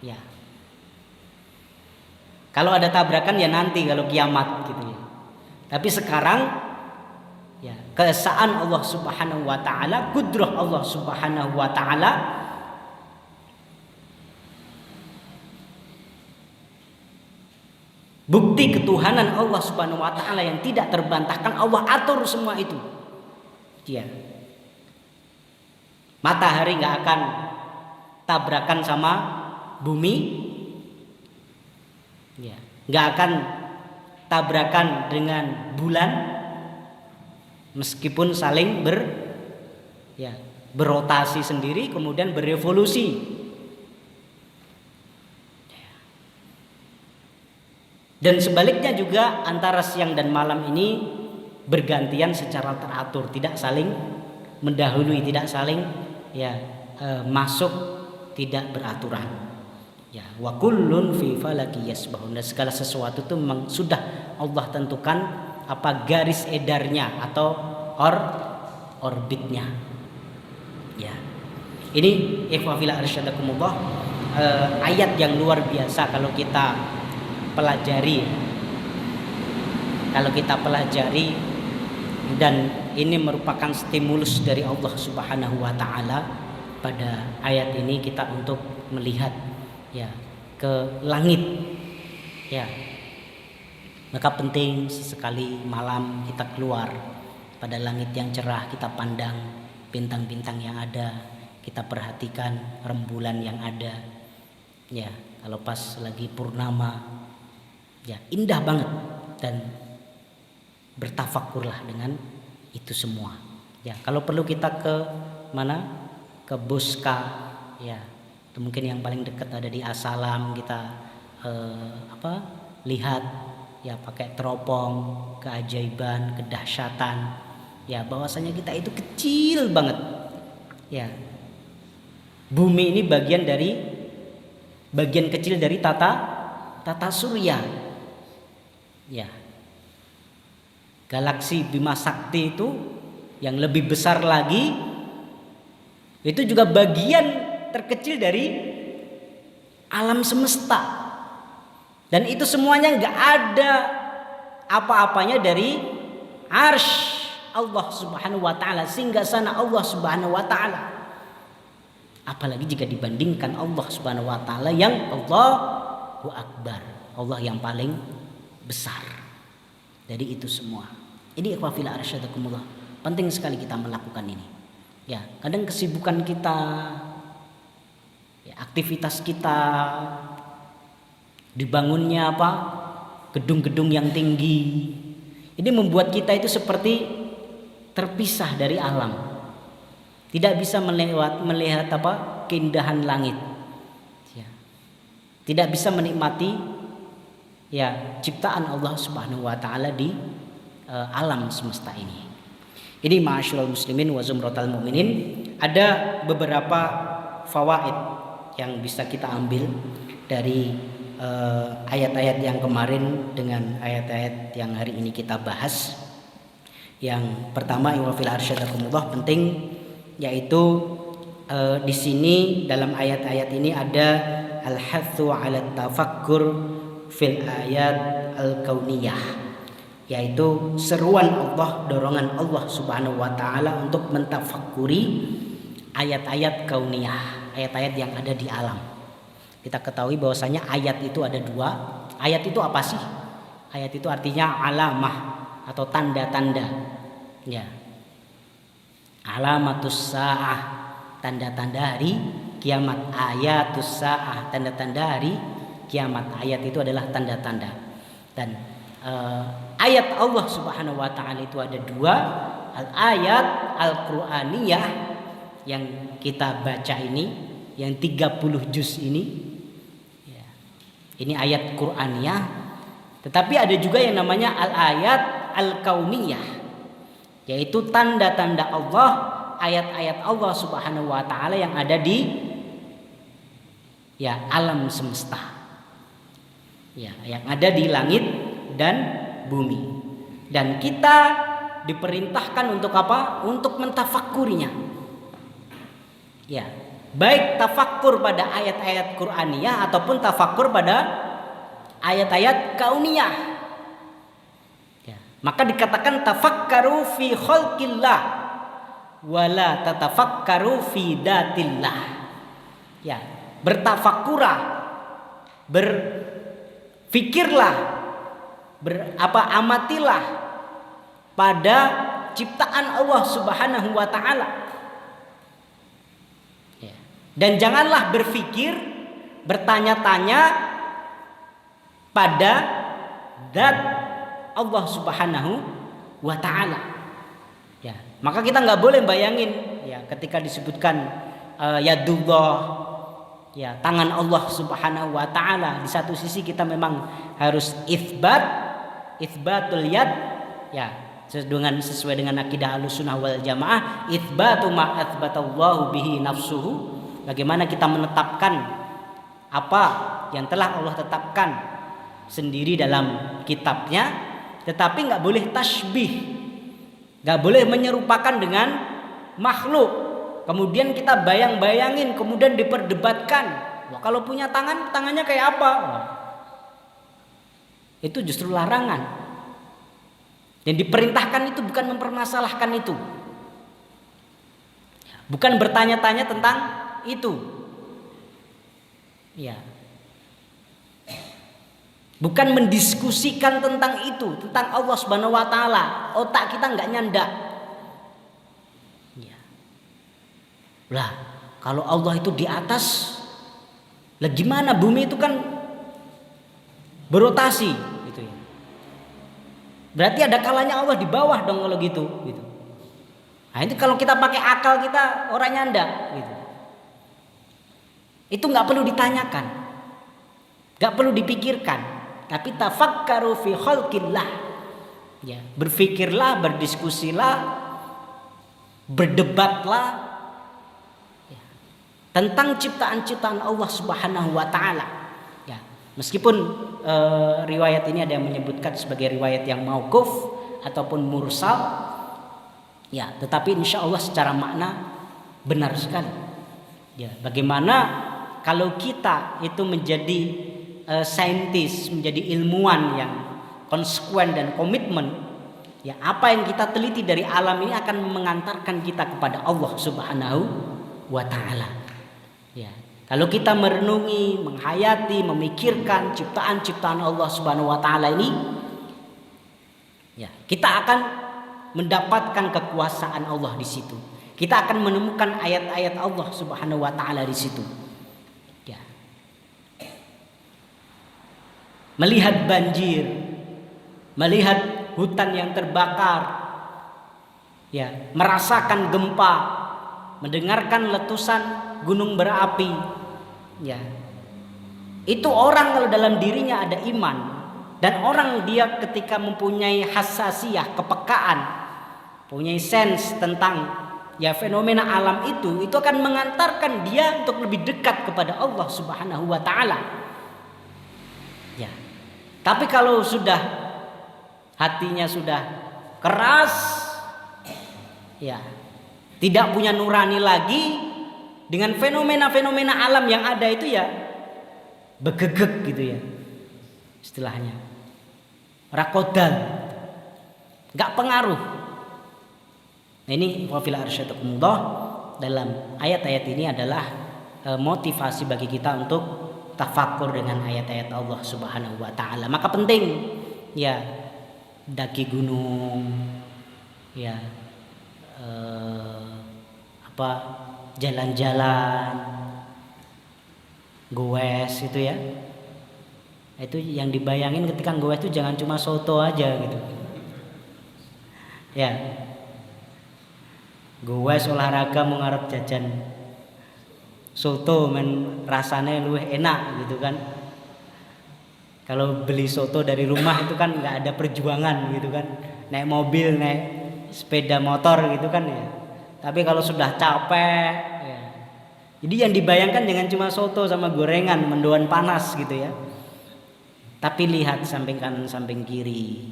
ya. Kalau ada tabrakan ya nanti kalau kiamat gitu ya. Tapi sekarang ya keesaan Allah Subhanahu wa taala, kudrah Allah Subhanahu wa taala, bukti ketuhanan Allah Subhanahu wa taala yang tidak terbantahkan. Allah atur semua itu. Ya. Matahari enggak akan tabrakan sama bumi. Ya. Enggak akan tabrakan dengan bulan meskipun saling berotasi sendiri kemudian berevolusi. Dan sebaliknya juga antara siang dan malam ini bergantian secara teratur, tidak saling mendahului, tidak saling masuk, tidak beraturan. Ya, wa kullun fi falaki yasbahun, dan segala sesuatu itu memang sudah Allah tentukan apa garis edarnya atau orbitnya. Ya. Ini ikhwafillah arsyadakumullah, ayat yang luar biasa kalau kita pelajari, dan ini merupakan stimulus dari Allah Subhanahu wa taala pada ayat ini kita untuk melihat ya ke langit ya. Maka penting sesekali malam kita keluar pada langit yang cerah, kita pandang bintang-bintang yang ada, kita perhatikan rembulan yang ada ya. Kalau pas lagi purnama ya indah banget, dan bertafakurlah dengan itu semua. Ya, kalau perlu kita ke mana? Ke Buska ya. Itu mungkin yang paling dekat ada di Asalam, kita lihat ya pakai teropong keajaiban, kedahsyatan ya, bahwasanya kita itu kecil banget. Ya. Bumi ini bagian kecil dari tata surya. Ya, galaksi Bima Sakti itu yang lebih besar lagi itu juga bagian terkecil dari alam semesta, dan itu semuanya nggak ada apa-apanya dari arsy Allah Subhanahu wa taala, singgasana Allah Subhanahu wa taala. Apalagi jika dibandingkan Allah Subhanahu wa taala yang Allahu Akbar. Allah yang paling besar dari itu semua. Ini ikhwah fillah arsyadakumullah, penting sekali kita melakukan ini. Ya, kadang kesibukan kita, ya, aktivitas kita, dibangunnya gedung-gedung yang tinggi, ini membuat kita itu seperti terpisah dari alam, tidak bisa melihat keindahan langit, ya. Tidak bisa menikmati ya ciptaan Allah Subhanahu wa taala di alam semesta ini. Ini ma'asyiral muslimin wa zumratal mu'minin, ada beberapa fawaid yang bisa kita ambil dari ayat-ayat yang kemarin dengan ayat-ayat yang hari ini kita bahas. Yang pertama, wa fil arsyadakumullah, penting, yaitu di sini dalam ayat-ayat ini ada al-hathu 'ala tafakkur fil ayat al-kauniyah, yaitu seruan Allah, dorongan Allah Subhanahu wa taala untuk mentafakuri ayat-ayat kauniyah, ayat-ayat yang ada di alam. Kita ketahui bahwasanya ayat itu ada dua. Ayat itu apa sih? Ayat itu artinya alamah atau tanda-tanda. Ya. Alamatus saah, tanda-tanda hari kiamat. Ayatus saah, tanda-tanda hari kiamat. Ayat itu adalah tanda-tanda. Dan ayat Allah Subhanahu wa taala itu ada dua. Al-ayat al-Qur'aniyah yang kita baca ini, yang 30 juz ini. Ya. Ini ayat Qur'aniyah. Tetapi ada juga yang namanya al-ayat al-kauniyah, yaitu tanda-tanda Allah, ayat-ayat Allah Subhanahu wa taala yang ada di ya alam semesta. Ya, yang ada di langit dan bumi. Dan kita diperintahkan untuk apa? Untuk mentafakurinya. Ya, baik tafakkur pada ayat-ayat Qur'aniyah ataupun tafakkur pada ayat-ayat kauniyah. Ya, maka dikatakan tafakkaru fi khalqillah wala tatafakkaru fi datillah. Ya, bertafakkurlah, berfikirlah, amatilah pada ciptaan Allah Subhanahu wa taala. Ya. Dan janganlah berfikir, bertanya-tanya pada zat Allah Subhanahu wa taala. Ya, maka kita nggak boleh bayangin ya ketika disebutkan yadullah, ya tangan Allah Subhanahu wa taala. Di satu sisi kita memang harus itsbatul yad, ya sesuai dengan akidah Ahlussunnah wal Jamaah, itsbatu ma atsbatallahu bihi nafsuhu, bagaimana kita menetapkan apa yang telah Allah tetapkan sendiri dalam kitabnya, tetapi nggak boleh tasbih, nggak boleh menyerupakan dengan makhluk. Kemudian kita bayang-bayangin, kemudian diperdebatkan. Wah, kalau punya tangan, tangannya kayak apa? Wah, itu justru larangan. Yang diperintahkan itu bukan mempermasalahkan itu, bukan bertanya-tanya tentang itu. Ya. Bukan mendiskusikan tentang itu, tentang Allah Subhanahu wa taala. Otak kita enggak nyandak. Ya. Lah, kalau Allah itu di atas, lah gimana bumi itu kan berotasi gitu ya. Berarti ada kalanya Allah di bawah dong kalau gitu. Nah, itu kalau kita pakai akal kita orang nyandak gitu. Itu enggak perlu ditanyakan. Enggak perlu dipikirkan. Tapi tafakkaru fi khalqillah. Ya, berfikirlah, berdiskusilah, berdebatlah ya, tentang ciptaan-ciptaan Allah Subhanahu wa taala. Ya, meskipun riwayat ini ada yang menyebutkan sebagai riwayat yang mauquf ataupun mursal, ya, tetapi insya Allah secara makna benar sekali. Ya, bagaimana kalau kita itu menjadi saintis, menjadi ilmuwan yang konsekuen dan komitmen, ya apa yang kita teliti dari alam ini akan mengantarkan kita kepada Allah Subhanahu wa taala. Ya. Kalau kita merenungi, menghayati, memikirkan ciptaan-ciptaan Allah Subhanahu wa taala ini, ya, kita akan mendapatkan kekuasaan Allah di situ. Kita akan menemukan ayat-ayat Allah Subhanahu wa taala di situ. Ya. Melihat banjir, melihat hutan yang terbakar, ya, merasakan gempa, mendengarkan letusan gunung berapi, ya. Itu orang kalau dalam dirinya ada iman, dan orang dia ketika mempunyai hassasiyah, kepekaan, punya sense tentang ya fenomena alam itu akan mengantarkan dia untuk lebih dekat kepada Allah Subhanahu wa taala. Ya. Tapi kalau sudah hatinya sudah keras, ya, tidak punya nurani lagi, dengan fenomena-fenomena alam yang ada itu ya begegek gitu ya istilahnya, rakodal, nggak pengaruh. Nah, ini wafil arsyadakumullah, dalam ayat-ayat ini adalah motivasi bagi kita untuk tafakur dengan ayat-ayat Allah Subhanahu wa taala. Maka penting ya daki gunung, ya jalan-jalan, goes itu ya. Itu yang dibayangin ketika goes itu jangan cuma soto aja gitu. Ya. Goes olahraga mau ngarep jajan soto men rasanya luwih enak gitu kan. Kalau beli soto dari rumah itu kan nggak ada perjuangan gitu kan, naik mobil, naik sepeda motor gitu kan ya. Tapi kalau sudah capek ya, jadi yang dibayangkan jangan cuma soto sama gorengan mendoan panas gitu ya. Tapi lihat samping kanan samping kiri,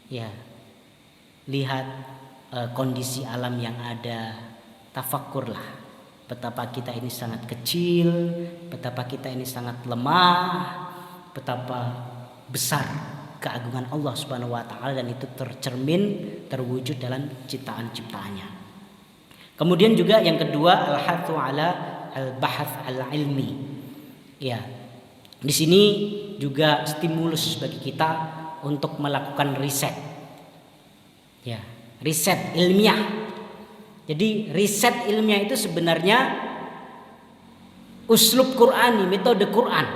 ya, lihat kondisi alam yang ada, tafakurlah betapa kita ini sangat kecil, betapa kita ini sangat lemah, betapa besar keagungan Allah Subhanahu wa taala, dan itu terwujud dalam ciptaan-ciptaannya. Kemudian juga yang kedua, al-hathu ala al-bahath al-ilmi. Ya. Di sini juga stimulus bagi kita untuk melakukan riset. Ya, riset ilmiah. Jadi riset ilmiah itu sebenarnya uslub Qur'ani, metode Quran.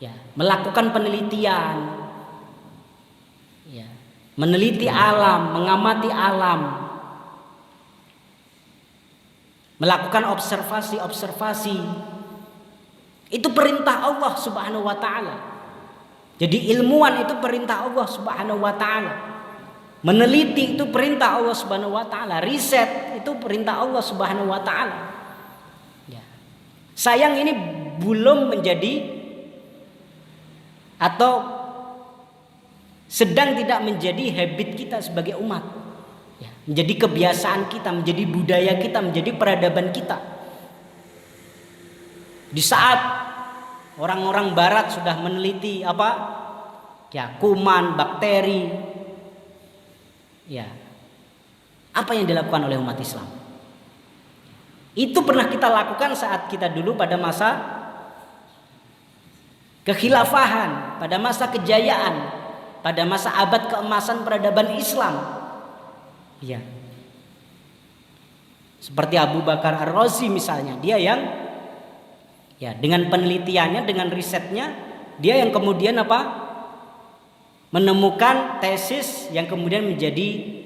Ya, melakukan penelitian, ya, meneliti alam, mengamati alam, melakukan observasi. Itu perintah Allah Subhanahu wa taala. Jadi ilmuwan itu perintah Allah Subhanahu wa taala. Meneliti itu perintah Allah Subhanahu wa taala. Riset itu perintah Allah Subhanahu wa taala. Ya. Sayang ini belum menjadi atau sedang tidak menjadi habit kita sebagai umat. Ya, menjadi kebiasaan kita, menjadi budaya kita, menjadi peradaban kita. Di saat orang-orang barat sudah meneliti ya, kuman, bakteri, ya, apa yang dilakukan oleh umat Islam? Itu pernah kita lakukan saat kita dulu pada masa kekhilafahan, pada masa kejayaan, pada masa abad keemasan peradaban Islam. Ya. Seperti Abu Bakar Ar-Razi misalnya, dia yang ya dengan penelitiannya, dengan risetnya, dia yang kemudian menemukan tesis yang kemudian menjadi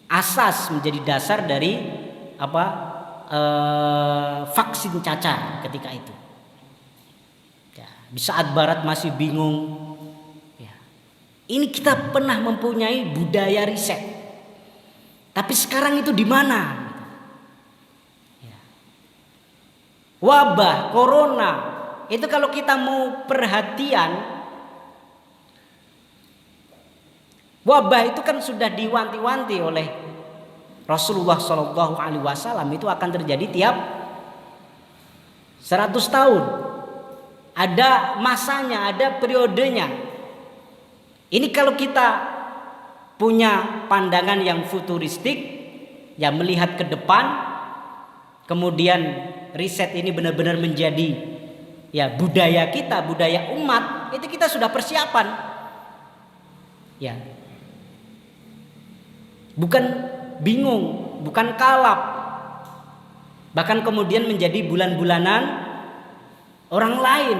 asas, menjadi dasar dari vaksin cacar ketika itu. Ya, di saat Barat masih bingung, ya, ini kita pernah mempunyai budaya riset, tapi sekarang itu di mana? Ya. Wabah corona itu kalau kita mau perhatian, wabah itu kan sudah diwanti-wanti oleh Rasulullah Shallallahu Alaihi Wasallam, itu akan terjadi tiap 100 tahun. Ada masanya, ada periodenya. Ini kalau kita punya pandangan yang futuristik, ya melihat ke depan, kemudian riset ini benar-benar menjadi ya budaya kita, budaya umat, itu kita sudah persiapan. Ya. Bukan bingung, bukan kalap. Bahkan kemudian menjadi bulan-bulanan orang lain.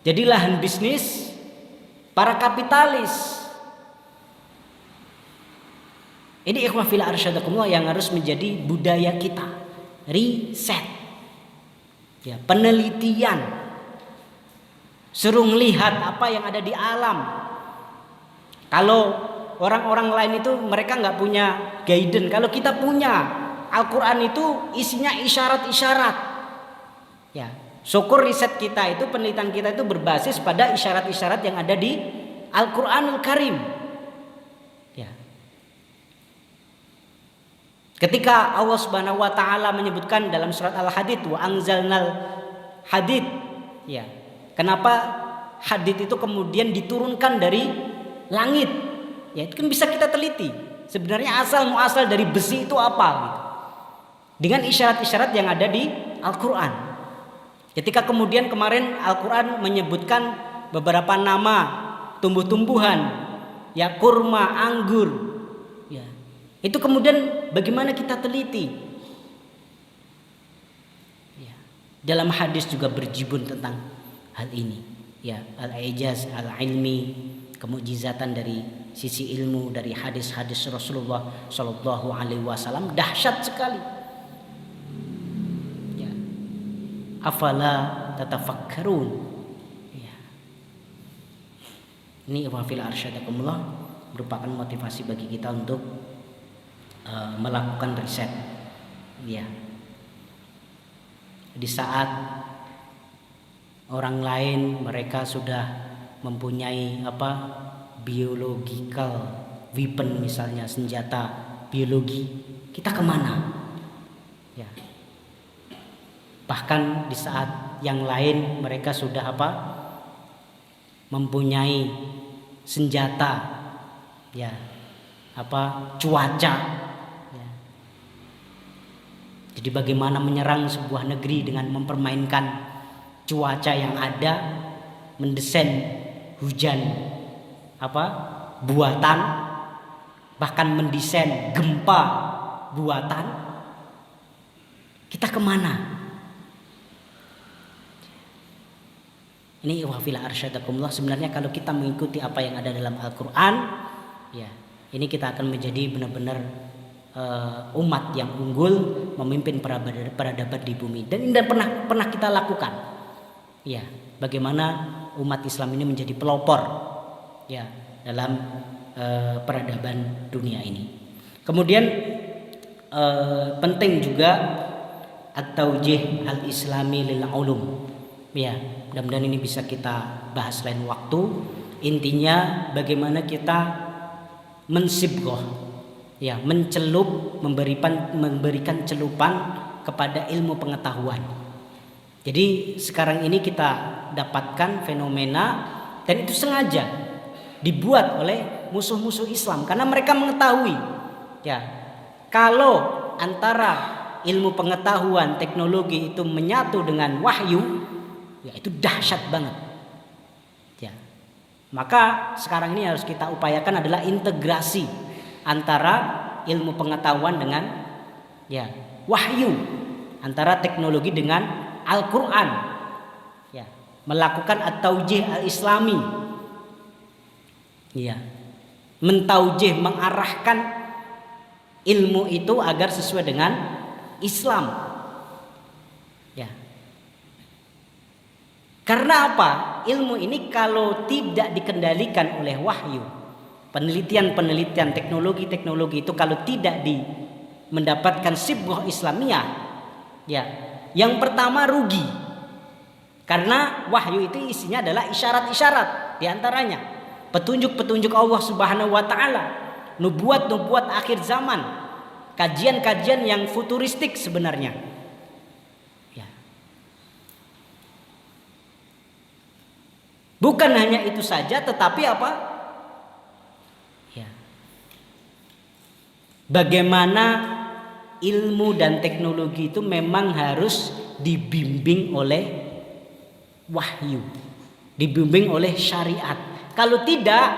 Jadi lahan bisnis para kapitalis. Ini ikhwah fillah arsyadakumullah yang harus menjadi budaya kita. Riset. Ya, penelitian. Suruh melihat apa yang ada di alam. Kalau orang-orang lain itu mereka nggak punya guidance. Kalau kita punya, Al-Quran itu isinya isyarat-isyarat. Ya, syukur riset kita itu, penelitian kita itu berbasis pada isyarat-isyarat yang ada di Al-Quranul Karim. Ya. Ketika Allah Subhanahu wa taala menyebutkan dalam surat Al-Hadid, wa anzalnal hadid. Ya. Kenapa hadid itu kemudian diturunkan dari langit? Ya, itu kan bisa kita teliti. Sebenarnya asal muasal dari besi itu apa gitu. Dengan isyarat-isyarat yang ada di Al-Quran. Ketika kemudian kemarin Al-Quran menyebutkan beberapa nama tumbuh-tumbuhan, ya kurma, anggur, ya. Itu kemudian bagaimana kita teliti? Ya. Dalam hadis juga berjibun tentang hal ini. Ya, al-ijaz, al-ilmi, kemujizatan dari sisi ilmu dari hadis-hadis Rasulullah Shallallahu Alaihi Wasallam dahsyat sekali. Ya. Afala tatafakkarun. Ya. Ini wafil arsyadakumullah merupakan motivasi bagi kita untuk melakukan riset. Ya. Di saat orang lain mereka sudah mempunyai biological weapon, misalnya senjata biologi, kita kemana? Ya. Bahkan di saat yang lain mereka sudah mempunyai senjata, ya cuaca. Ya. Jadi bagaimana menyerang sebuah negeri dengan mempermainkan cuaca yang ada, mendesain hujan buatan, bahkan mendesain gempa buatan. Kita kemana? Ini wafila arsyadakumullah. Sebenarnya kalau kita mengikuti apa yang ada dalam Al-Quran, ya ini kita akan menjadi benar-benar umat yang unggul, memimpin peradaban di bumi. Dan ini pernah kita lakukan. Ya, bagaimana umat Islam ini menjadi pelopor ya dalam peradaban dunia ini. Kemudian penting juga at-taujih al-islami lil ulum. Ya, mudah-mudahan ini bisa kita bahas lain waktu. Intinya bagaimana kita mensibghah, ya, mencelup, memberikan celupan kepada ilmu pengetahuan. Jadi sekarang ini kita dapatkan fenomena, dan itu sengaja dibuat oleh musuh-musuh Islam karena mereka mengetahui ya kalau antara ilmu pengetahuan teknologi itu menyatu dengan wahyu, ya itu dahsyat banget ya. Maka sekarang ini harus kita upayakan adalah integrasi antara ilmu pengetahuan dengan ya wahyu, antara teknologi dengan Al-Quran, ya, melakukan at-taujih al-islami, ya, mentaujih, mengarahkan ilmu itu agar sesuai dengan Islam, ya. Karena apa? Ilmu ini kalau tidak dikendalikan oleh wahyu, penelitian-penelitian teknologi itu kalau tidak mendapatkan sibghah Islamiyah, ya, yang pertama rugi. Karena wahyu itu isinya adalah isyarat-isyarat, diantaranya petunjuk-petunjuk Allah Subhanahu wa taala, nubuat-nubuat akhir zaman, kajian-kajian yang futuristik sebenarnya. Ya. Bukan hanya itu saja, tetapi Ya. Bagaimana ilmu dan teknologi itu memang harus dibimbing oleh wahyu, dibimbing oleh syariat. Kalau tidak,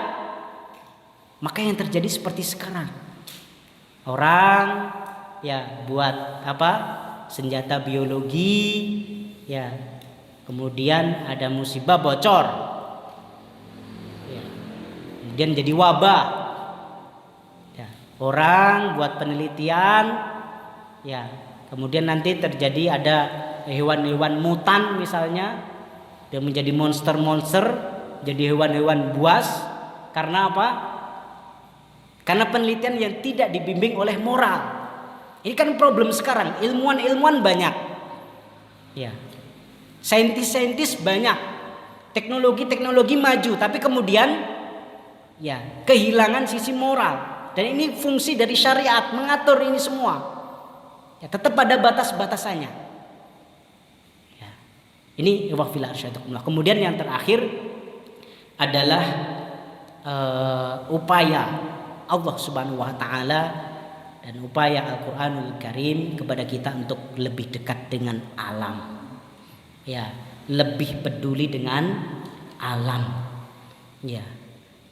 maka yang terjadi seperti sekarang. Orang ya buat apa? Senjata biologi, ya. Kemudian ada musibah bocor. Ya. Kemudian jadi wabah. Ya. Orang buat penelitian, ya, kemudian nanti terjadi ada hewan-hewan mutan misalnya, dia menjadi monster-monster, jadi hewan-hewan buas. Karena apa? Karena penelitian yang tidak dibimbing oleh moral. Ini kan problem sekarang. Ilmuwan-ilmuwan banyak, ya, saintis-saintis banyak, teknologi-teknologi maju, tapi kemudian ya kehilangan sisi moral. Dan ini fungsi dari syariat mengatur ini semua. Ya, tetap pada batas-batasannya. Ya. Ini waqfil arsyadakumullah. Kemudian yang terakhir adalah upaya Allah Subhanahu wa taala dan upaya Al-Qur'anul Karim kepada kita untuk lebih dekat dengan alam. Ya, lebih peduli dengan alam. Ya.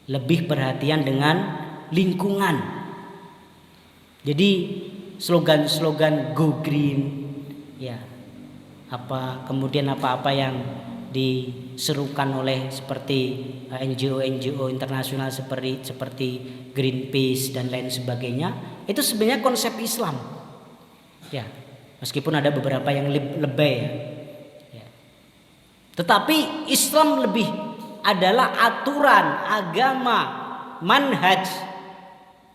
Lebih perhatian dengan lingkungan. Jadi slogan-slogan go green, ya, kemudian apa-apa yang diserukan oleh seperti NGO internasional seperti Greenpeace dan lain sebagainya, itu sebenarnya konsep Islam, ya, meskipun ada beberapa yang lebay, ya. Tetapi Islam lebih adalah aturan agama, manhaj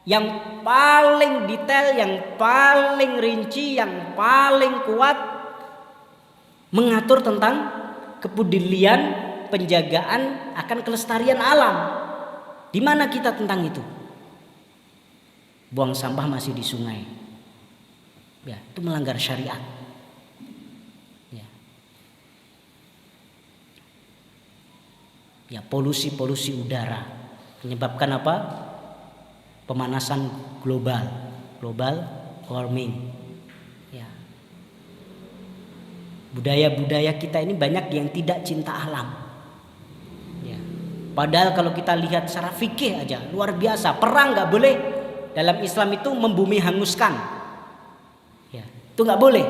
yang paling detail, yang paling rinci, yang paling kuat mengatur tentang kepedulian, penjagaan akan kelestarian alam. Di mana kita tentang itu? Buang sampah masih di sungai. Ya, itu melanggar syariat. Ya. Ya, polusi udara menyebabkan apa? Pemanasan global warming. Ya. Budaya-budaya kita ini banyak yang tidak cinta alam. Ya. Padahal kalau kita lihat secara fikih aja luar biasa. Perang nggak boleh dalam Islam itu membumi hanguskan. Ya. Itu nggak boleh.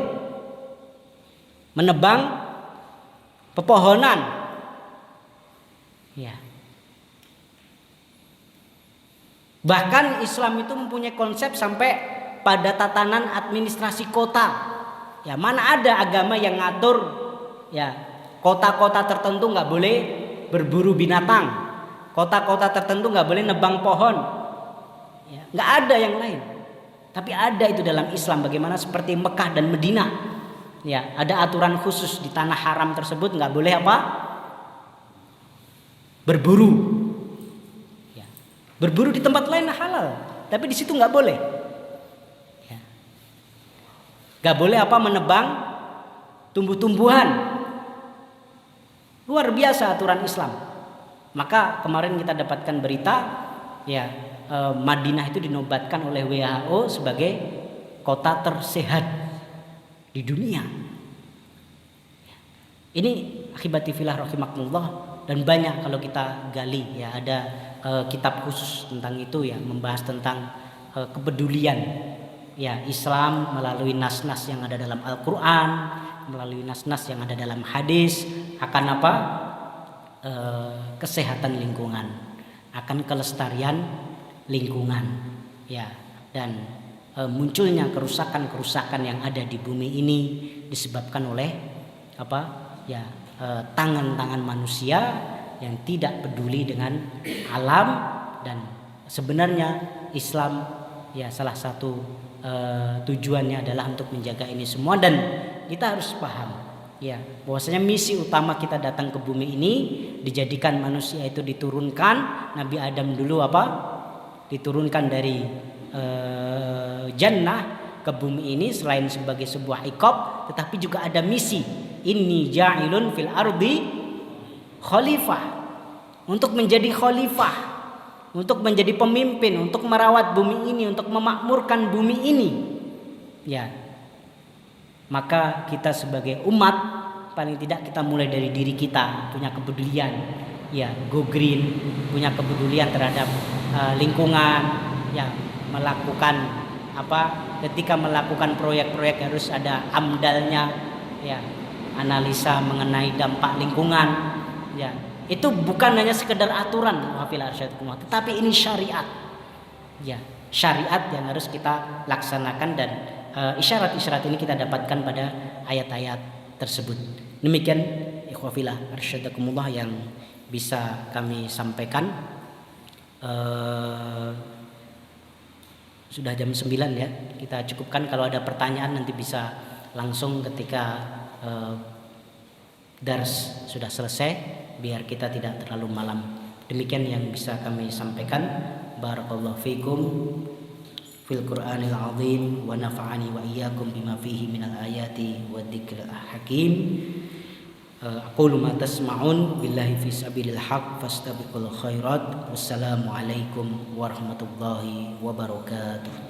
Menebang pepohonan. Ya. Bahkan Islam itu mempunyai konsep sampai pada tatanan administrasi kota. Ya, mana ada agama yang ngatur ya kota-kota tertentu nggak boleh berburu binatang, kota-kota tertentu nggak boleh nebang pohon. Ya, nggak ada yang lain. Tapi ada itu dalam Islam. Bagaimana seperti Mekah dan Medina. Ya, ada aturan khusus di tanah haram tersebut nggak boleh apa? Berburu. Berburu di tempat lain halal, tapi di situ nggak boleh. Ya. Nggak boleh apa menebang tumbuh-tumbuhan. Luar biasa aturan Islam. Maka kemarin kita dapatkan berita, ya Madinah itu dinobatkan oleh WHO sebagai kota tersehat di dunia. Ini akhibatifilah rahimakumullah, dan banyak kalau kita gali, ya ada kitab khusus tentang itu, ya membahas tentang kepedulian ya Islam melalui nas-nas yang ada dalam Al-Quran, melalui nas-nas yang ada dalam hadis akan apa? Kesehatan lingkungan, akan kelestarian lingkungan, ya, dan munculnya kerusakan-kerusakan yang ada di bumi ini disebabkan oleh apa? Ya, tangan-tangan manusia yang tidak peduli dengan alam. Dan sebenarnya Islam ya salah satu tujuannya adalah untuk menjaga ini semua. Dan kita harus paham ya bahwasanya misi utama kita datang ke bumi ini dijadikan manusia itu diturunkan. Nabi Adam dulu apa? Diturunkan dari jannah ke bumi ini selain sebagai sebuah iqab, tetapi juga ada misi. Inni ja'ilun fil ardi khalifah, untuk menjadi khalifah, untuk menjadi pemimpin, untuk merawat bumi ini, untuk memakmurkan bumi ini. Ya, maka kita sebagai umat paling tidak kita mulai dari diri kita, punya kepedulian, ya, go green, punya kepedulian terhadap lingkungan, ya, melakukan ketika melakukan proyek-proyek harus ada amdalnya, ya, analisa mengenai dampak lingkungan, ya. Itu bukan hanya sekedar aturan, tetapi ini syariat, ya, syariat yang harus kita laksanakan, dan isyarat-isyarat ini kita dapatkan pada ayat-ayat tersebut. Demikian ikhwafillah arsyadakumullah yang bisa kami sampaikan. Sudah jam 9 ya, kita cukupkan. Kalau ada pertanyaan nanti bisa langsung ketika dars sudah selesai, biar kita tidak terlalu malam. Demikian yang bisa kami sampaikan. Barakallahu fikum fil Qur'anil azim wa nafa'ani wa iyyakum bima fihi minal ayati wa dzikril hakim. Aqulu ma tasma'un billahi fi sabilil haq fastabiqul khairat. Wassalamu alaikum warahmatullahi wabarakatuh.